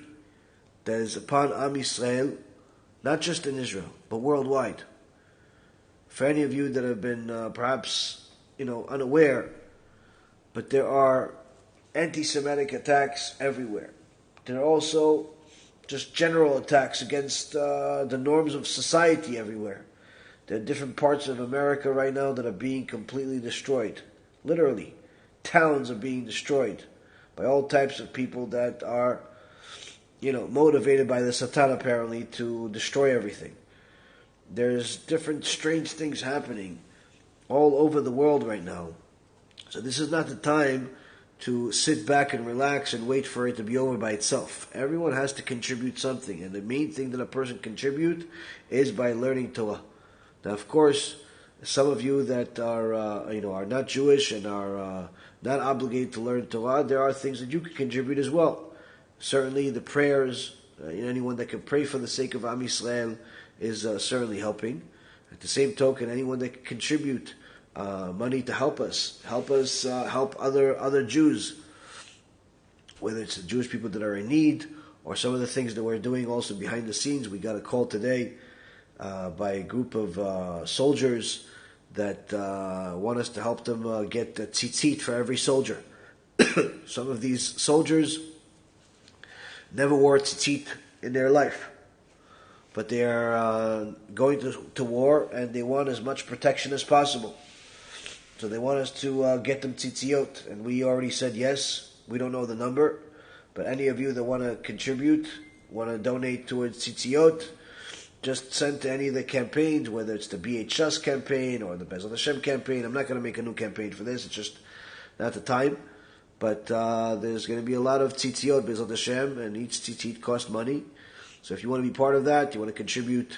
that is upon Am Yisrael, not just in Israel, but worldwide. For any of you that have been perhaps unaware, but there are anti-Semitic attacks everywhere. There are also just general attacks against the norms of society everywhere. There are different parts of America right now that are being completely destroyed. Literally, towns are being destroyed by all types of people that are, motivated by the Satan apparently to destroy everything. There's different strange things happening all over the world right now. So this is not the time to sit back and relax and wait for it to be over by itself. Everyone has to contribute something, and the main thing that a person contribute is by learning Torah. Now, of course, some of you that are not Jewish and are not obligated to learn Torah, there are things that you can contribute as well. Certainly, the prayers, anyone that can pray for the sake of Am Yisrael is certainly helping. At the same token, anyone that can contribute money to help us help other Jews, whether it's the Jewish people that are in need or some of the things that we're doing also behind the scenes. We got a call today by a group of soldiers that want us to help them get a tzitzit for every soldier. Some of these soldiers never wore a tzitzit in their life, but they are going to war and they want as much protection as possible. So they want us to get them tzitziot, and we already said yes. We don't know the number, but any of you that want to contribute, want to donate towards tzitziot, just send to any of the campaigns, whether it's the BHS campaign or the Bezat Hashem campaign. I'm not going to make a new campaign for this. It's just not the time. But there's going to be a lot of tzitziot, Bezat Hashem, and each tzitzit costs money. So if you want to be part of that, you want to contribute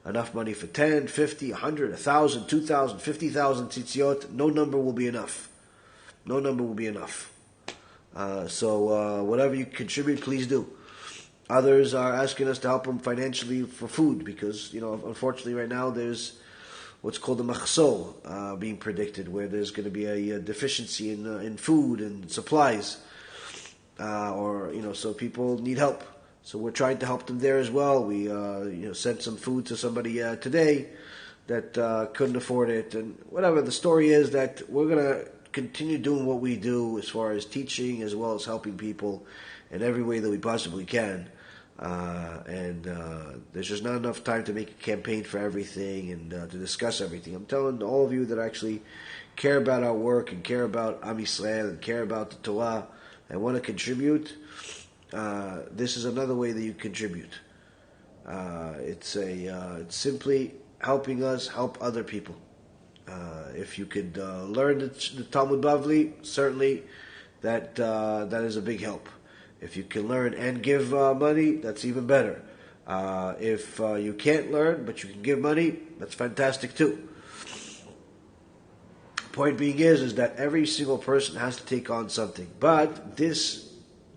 enough money for 10, 50, 100, 1,000, 2,000, 50,000 tzitziot, no number will be enough. No number will be enough. So whatever you contribute, please do. Others are asking us to help them financially for food because, unfortunately right now there's what's called a machzor being predicted, where there's going to be a deficiency in food and supplies, so people need help. So we're trying to help them there as well. We sent some food to somebody today that couldn't afford it, and whatever. The story is that we're going to continue doing what we do as far as teaching as well as helping people in every way that we possibly can. And there's just not enough time to make a campaign for everything and to discuss everything. I'm telling all of you that actually care about our work and care about Am Yisrael and care about the Torah and want to contribute, this is another way that you contribute. It's simply helping us help other people. If you could learn the Talmud Bavli, certainly that is a big help. If you can learn and give money, that's even better. If you can't learn but you can give money, that's fantastic too. Point being is that every single person has to take on something, but this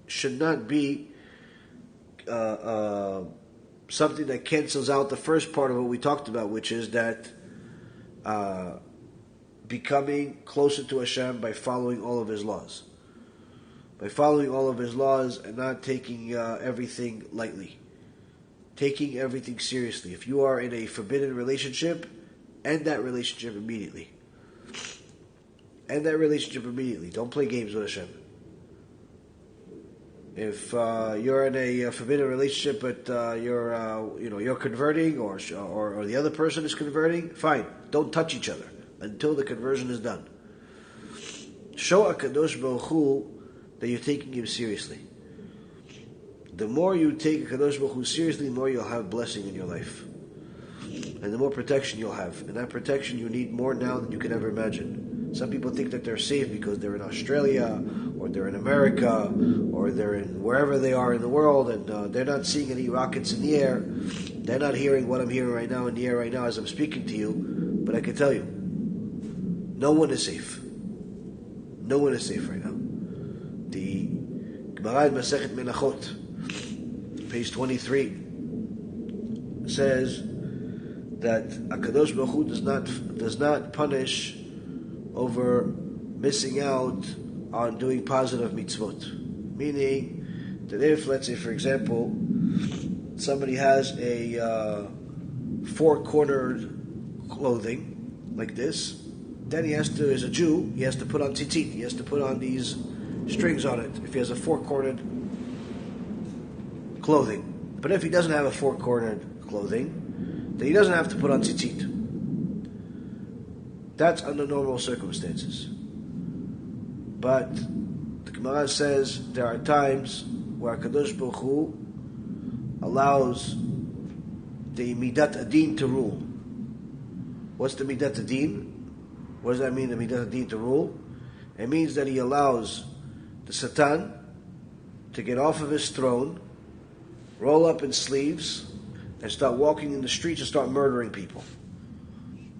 should not be something that cancels out the first part of what we talked about, which is that becoming closer to Hashem by following all of His laws. By following all of His laws and not taking everything lightly. Taking everything seriously. If you are in a forbidden relationship, end that relationship immediately. End that relationship immediately. Don't play games with Hashem. If you're in a forbidden relationship, but you're converting, or the other person is converting, fine. Don't touch each other until the conversion is done. Show HaKadosh Baruch Hu that you're taking Him seriously. The more you take HaKadosh Baruch Hu seriously, the more you'll have blessing in your life, and the more protection you'll have. And that protection you need more now than you can ever imagine. Some people think that they're safe because they're in Australia, or they're in America, or they're in wherever they are in the world, and they're not seeing any rockets in the air. They're not hearing what I'm hearing right now in the air right now as I'm speaking to you. But I can tell you, no one is safe. No one is safe right now. The Gemara in Masechet Menachot, page 23, says that HaKadosh Baruch Hu does not punish over missing out on doing positive mitzvot. Meaning that if, let's say, for example, somebody has a four-cornered clothing like this, then he has to, as a Jew, he has to put on tzitzit. He has to put on these strings on it if he has a four-cornered clothing. But if he doesn't have a four-cornered clothing, then he doesn't have to put on tzitzit. That's under normal circumstances. But the Gemara says there are times where HaKadosh Baruch Hu allows the Midat Adin to rule. What's the Midat Adin? What does that mean, the Midat Adin to rule? It means that He allows the Satan to get off of his throne, roll up in sleeves, and start walking in the streets and start murdering people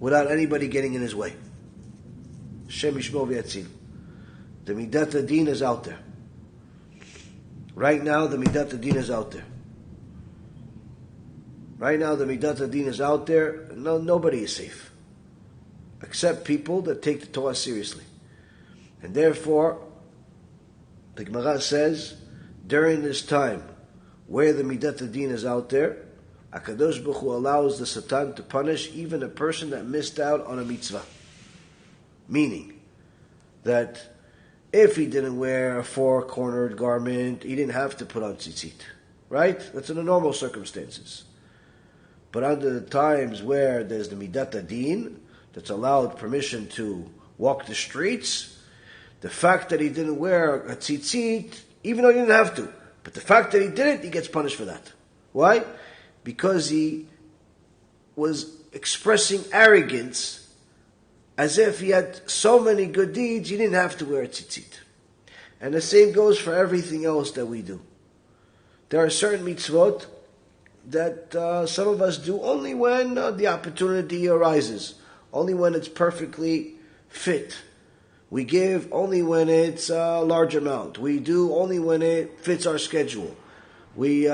without anybody getting in his way. Shem Yishmor v'yatzil. The Midat Adin is out there. Right now, the Midat Adin is out there. Right now, the Midat Adin is out there. Nobody is safe, except people that take the Torah seriously. And therefore, the Gemara says, during this time where the Midat Adin is out there, HaKadosh Baruch Hu allows the Satan to punish even a person that missed out on a mitzvah. Meaning that if he didn't wear a four-cornered garment, he didn't have to put on tzitzit. Right? That's in the normal circumstances. But under the times where there's the Midat Adin, that's allowed permission to walk the streets, the fact that he didn't wear a tzitzit, even though he didn't have to, but the fact that he did it, he gets punished for that. Why? Because he was expressing arrogance as if he had so many good deeds, he didn't have to wear a tzitzit. And the same goes for everything else that we do. There are certain mitzvot that some of us do only when the opportunity arises, only when it's perfectly fit. We give only when it's a large amount. We do only when it fits our schedule. We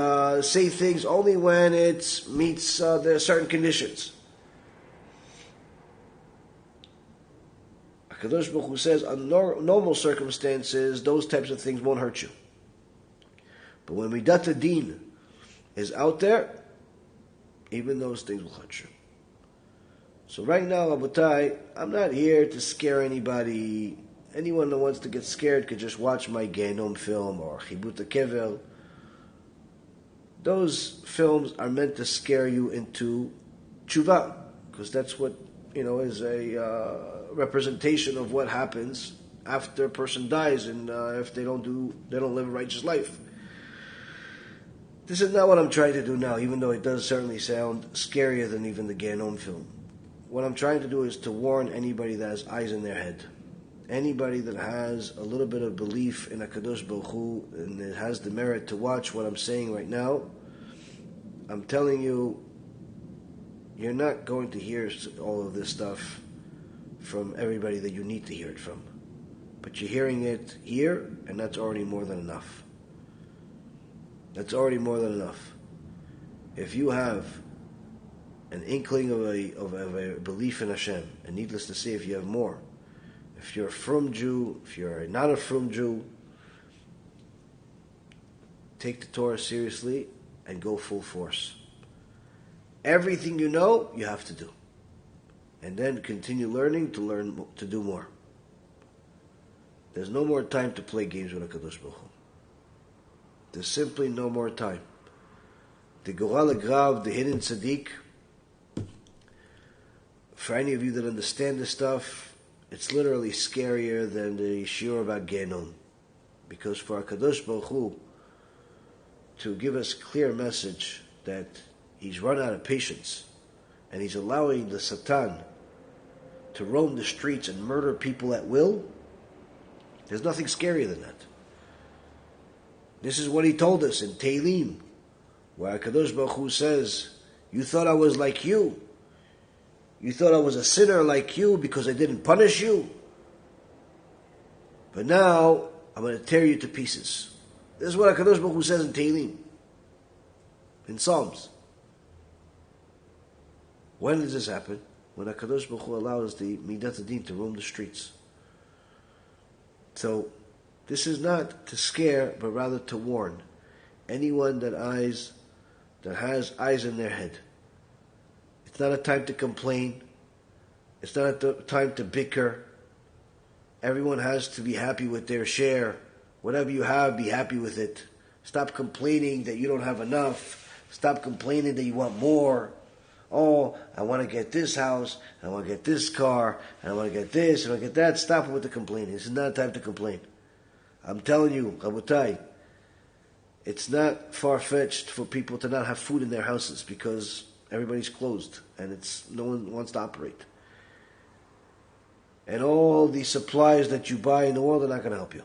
say things only when it meets the certain conditions. HaKadosh Baruch Hu says, under normal circumstances, those types of things won't hurt you. But when Midat Adin is out there, even those things will hurt you. So right now, Rabotai, I'm not here to scare anybody. Anyone that wants to get scared could just watch my GEHINNOM film or Chibut Kevel. Those films are meant to scare you into Teshuva, because that's what, is a representation of what happens after a person dies, and if they don't live a righteous life. This is not what I'm trying to do now, even though it does certainly sound scarier than even the GEHINNOM film. What I'm trying to do is to warn anybody that has eyes in their head. Anybody that has a little bit of belief in HaKadosh Baruch Hu and it has the merit to watch what I'm saying right now, I'm telling you, you're not going to hear all of this stuff from everybody that you need to hear it from. But you're hearing it here, and that's already more than enough. That's already more than enough. If you have an inkling of a belief in Hashem, and needless to say, if you have more, if you're a frum Jew, if you're not a frum Jew, take the Torah seriously and go full force. Everything you know, you have to do. And then continue learning to do more. There's no more time to play games with HaKadosh Baruch Hu. There's simply no more time. The Goral Grav, the hidden Tzadik, for any of you that understand this stuff, it's literally scarier than the shiur about GEHINNOM. Because for HaKadosh Baruch Hu to give us clear message that He's run out of patience and He's allowing the Satan to roam the streets and murder people at will, there's nothing scarier than that. This is what He told us in Tehillim, where HaKadosh Baruch Hu says, you thought I was like you. You thought I was a sinner like you because I didn't punish you. But now, I'm going to tear you to pieces. This is what HaKadosh Baruch Hu says in Tehillim, in Psalms. When does this happen? When HaKadosh Baruch Hu allows the Midat Adin to roam the streets. So, this is not to scare, but rather to warn anyone that has eyes in their head. It's not a time to complain. It's not a time to bicker. Everyone has to be happy with their share. Whatever you have, be happy with it. Stop complaining that you don't have enough. Stop complaining that you want more. Oh, I want to get this house, I want to get this car, and I want to get this, and I want to get that. Stop with the complaining. This is not a time to complain. I'm telling you, Rabotai, it's not far-fetched for people to not have food in their houses because everybody's closed and no one wants to operate. And all the supplies that you buy in the world are not going to help you.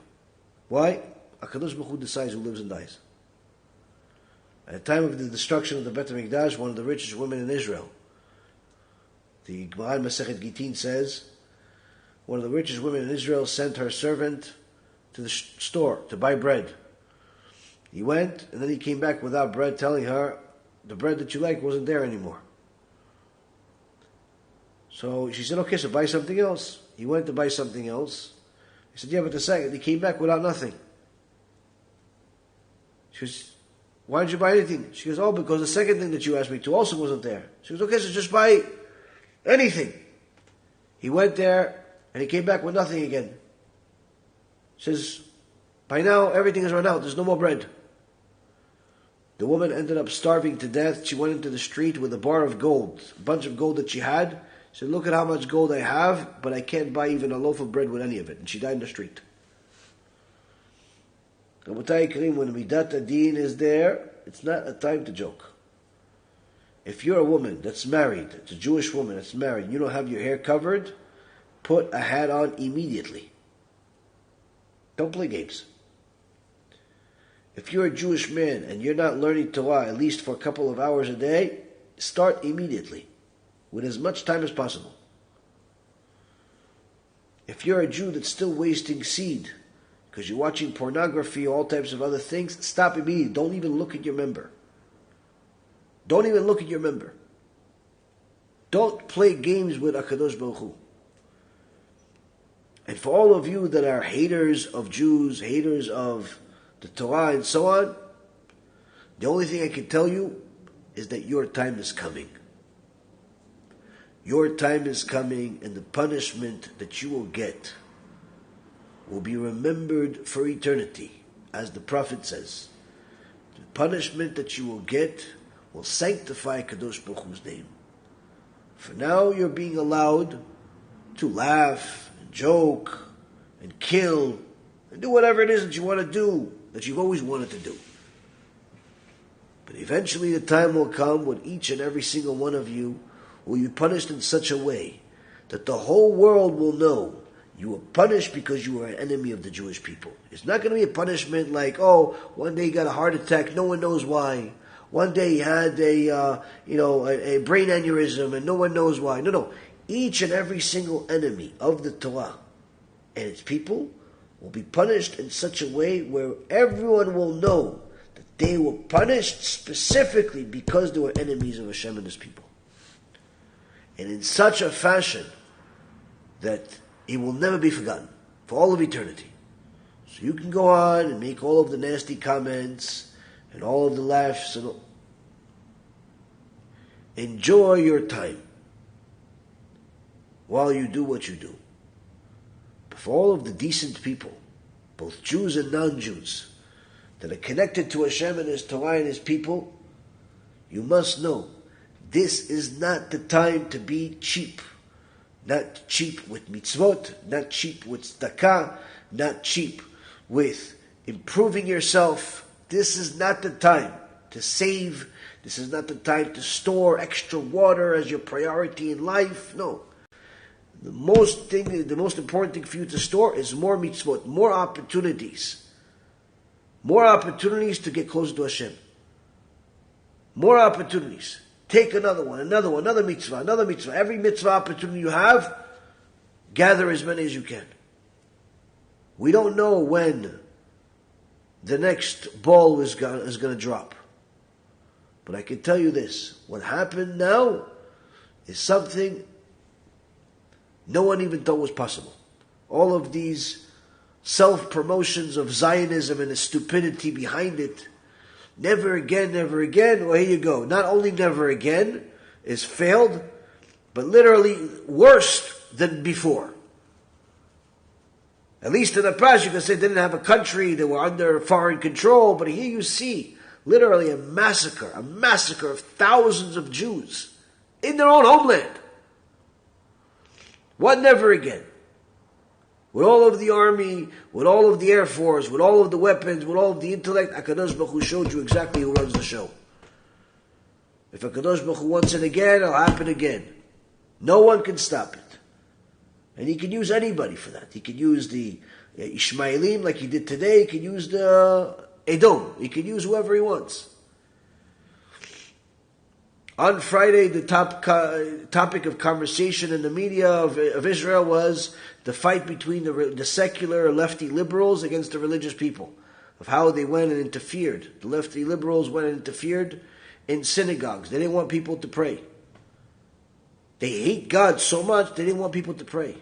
Why? HaKadosh Baruch Hu decides who lives and dies. At the time of the destruction of the Beit HaMikdash, one of the richest women in Israel, the Gemara in Masechet Gittin says, one of the richest women in Israel sent her servant to the store to buy bread. He went, and then he came back without bread, telling her, the bread that you like wasn't there anymore. So she said, okay, so buy something else. He went to buy something else. He said, yeah, but the second, he came back without nothing. She goes, why didn't you buy anything? She goes, oh, because the second thing that you asked me to also wasn't there. She goes, okay, so just buy anything. He went there, and he came back with nothing again. She says, by now, everything has run out. There's no more bread. The woman ended up starving to death. She went into the street with a bar of gold, a bunch of gold that she had. She said, look at how much gold I have, but I can't buy even a loaf of bread with any of it. And she died in the street. Rabotai Karim, when Midat Adin is there, it's not a time to joke. If you're a woman that's married, it's a Jewish woman that's married, you don't have your hair covered, put a hat on immediately. Don't play games. If you're a Jewish man and you're not learning Torah at least for a couple of hours a day, start immediately, with as much time as possible. If you're a Jew that's still wasting seed, because you're watching pornography, all types of other things, stop immediately. Don't even look at your member. Don't even look at your member. Don't play games with HaKadosh Baruch Hu. And for all of you that are haters of Jews, haters of the Torah and so on, the only thing I can tell you is that your time is coming. Your time is coming, and the punishment that you will get will be remembered for eternity, as the Prophet says. The punishment that you will get will sanctify Kadosh Baruch Hu's name. For now, you're being allowed to laugh, and joke, and kill, and do whatever it is that you want to do, that you've always wanted to do. But eventually the time will come when each and every single one of you will be punished in such a way that the whole world will know you were punished because you were an enemy of the Jewish people. It's not going to be a punishment like, oh, one day he got a heart attack, no one knows why. One day he had a brain aneurysm and no one knows why. No. Each and every single enemy of the Torah and its people will be punished in such a way where everyone will know that they were punished specifically because they were enemies of Hashem and His people. And in such a fashion that it will never be forgotten for all of eternity. So you can go on and make all of the nasty comments and all of the laughs and all. Enjoy your time while you do what you do. But for all of the decent people, both Jews and non-Jews, that are connected to Hashem and His Torah and His people, you must know this is not the time to be cheap. Not cheap with mitzvot, not cheap with tzedakah, not cheap with improving yourself. This is not the time to save. This is not the time to store extra water as your priority in life. No. The most important thing for you to store is more mitzvot, more opportunities. More opportunities to get closer to Hashem. More opportunities. Take another one, another mitzvah. Every mitzvah opportunity you have, gather as many as you can. We don't know when the next ball is going to drop. But I can tell you this, what happened now is something no one even thought was possible. All of these self-promotions of Zionism and the stupidity behind it, never again, well, here you go. Not only never again is failed, but literally worse than before. At least in the past, you can say they didn't have a country, they were under foreign control, but here you see literally a massacre of thousands of Jews in their own homeland. What never again? With all of the army, with all of the air force, with all of the weapons, with all of the intellect, HaKadosh Baruch Hu showed you exactly who runs the show. If HaKadosh Baruch Hu wants it again, it'll happen again. No one can stop it. And He can use anybody for that. He can use the Ishmaelim like He did today. He can use the Edom. He can use whoever He wants. On Friday, the topic of conversation in the media of Israel was the fight between the secular lefty liberals against the religious people, of how they went and interfered. The lefty liberals went and interfered in synagogues. They didn't want people to pray. They hate God so much, they didn't want people to pray.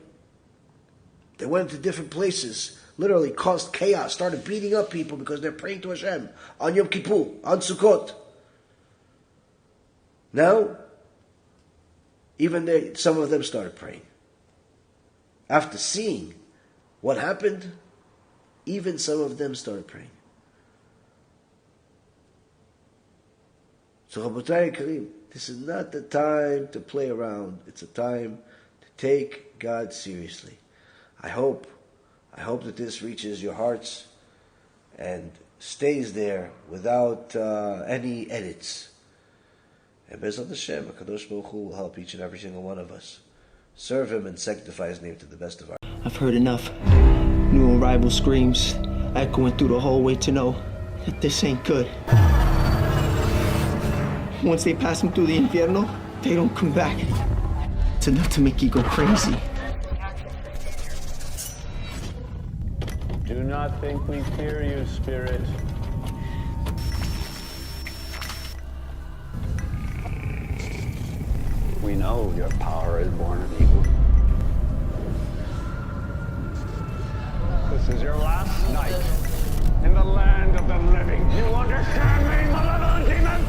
They went to different places, literally caused chaos, started beating up people because they're praying to Hashem on Yom Kippur, on Sukkot. Now, even some of them started praying. After seeing what happened, even some of them started praying. So, Rabotai Karim, this is not the time to play around. It's a time to take God seriously. I hope that this reaches your hearts and stays there without any edits. And Bezrat Hashem, HaKadosh Baruch Hu will help each and every single one of us serve Him and sanctify His name to the best of our. I've heard enough. New arrival screams echoing through the hallway to know that this ain't good. Once they pass them through the infierno, they don't come back. It's enough to make you go crazy. Do not think we fear you, Spirit. We know your power is born of evil. This is your last night in the land of the living. You understand me, malevolent demon?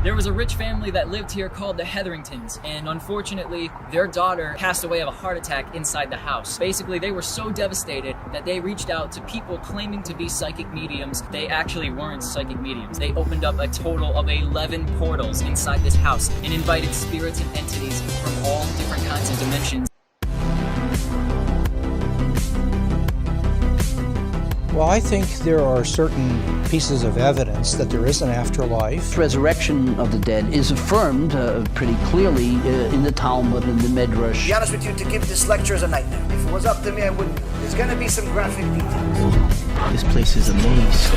There was a rich family that lived here called the Hetheringtons, and unfortunately, their daughter passed away of a heart attack inside the house. Basically, they were so devastated that they reached out to people claiming to be psychic mediums. They actually weren't psychic mediums. They opened up a total of 11 portals inside this house and invited spirits and entities from all different kinds of dimensions. Well, I think there are certain pieces of evidence that there is an afterlife. Resurrection of the dead is affirmed pretty clearly in the Talmud and the Midrash. To be honest with you, to give this lecture is a nightmare. If it was up to me, I wouldn't do it. There's going to be some graphic details. This place is a maze.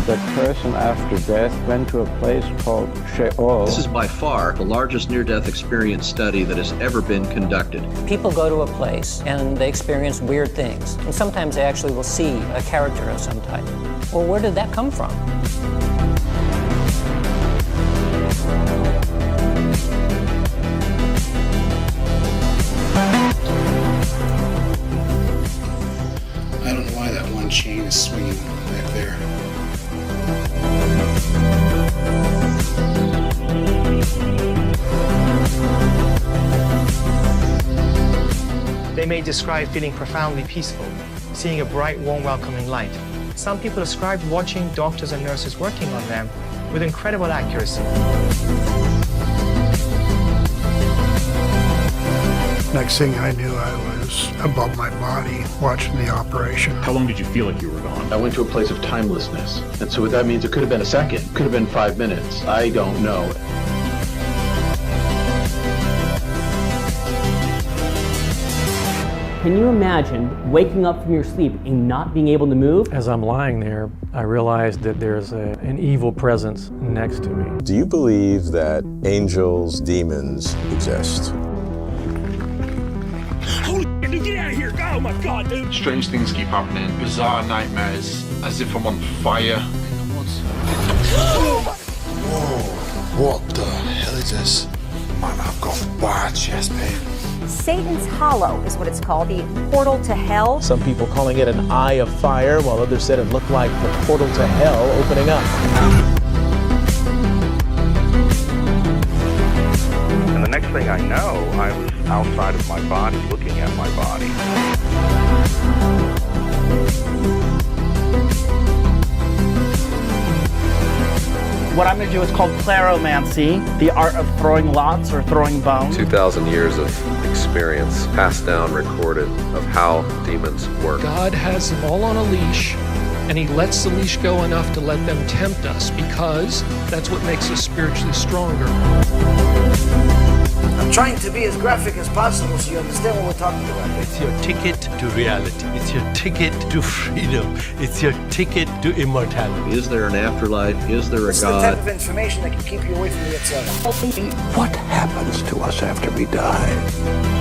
The person after death went to a place called Sheol. This is by far the largest near-death experience study that has ever been conducted. People go to a place and they experience weird things. And sometimes they actually will see a character of some type. Well, where did that come from? I don't know why that one chain is swinging back there. They may describe feeling profoundly peaceful, seeing a bright, warm, welcoming light. Some people describe watching doctors and nurses working on them with incredible accuracy. Next thing I knew, I was above my body watching the operation. How long did you feel like you were gone? I went to a place of timelessness. And so what that means, it could have been a second, could have been 5 minutes. I don't know. Can you imagine waking up from your sleep and not being able to move? As I'm lying there, I realized that there's an evil presence next to me. Do you believe that angels, demons exist? Holy shit, dude, get out of here! Oh my god, dude! Strange things keep happening. Bizarre nightmares, as if I'm on fire. Whoa, what the hell is this? Man, I've got bad chest pain. Satan's Hollow is what it's called, the portal to hell. Some people calling it an eye of fire, while others said it looked like the portal to hell opening up. And the next thing I know, I was outside of my body, looking at my body. What I'm going to do is called claromancy, the art of throwing lots or throwing bones. 2,000 years of experience, passed down, recorded, of how demons work. God has them all on a leash, and he lets the leash go enough to let them tempt us, because that's what makes us spiritually stronger. I'm trying to be as graphic as possible so you understand what we're talking about. It's your ticket to reality. It's your ticket to freedom. It's your ticket to immortality. Is there an afterlife? Is there a This God? is the type of information that can keep you away from the Yetzirah. What happens to us after we die?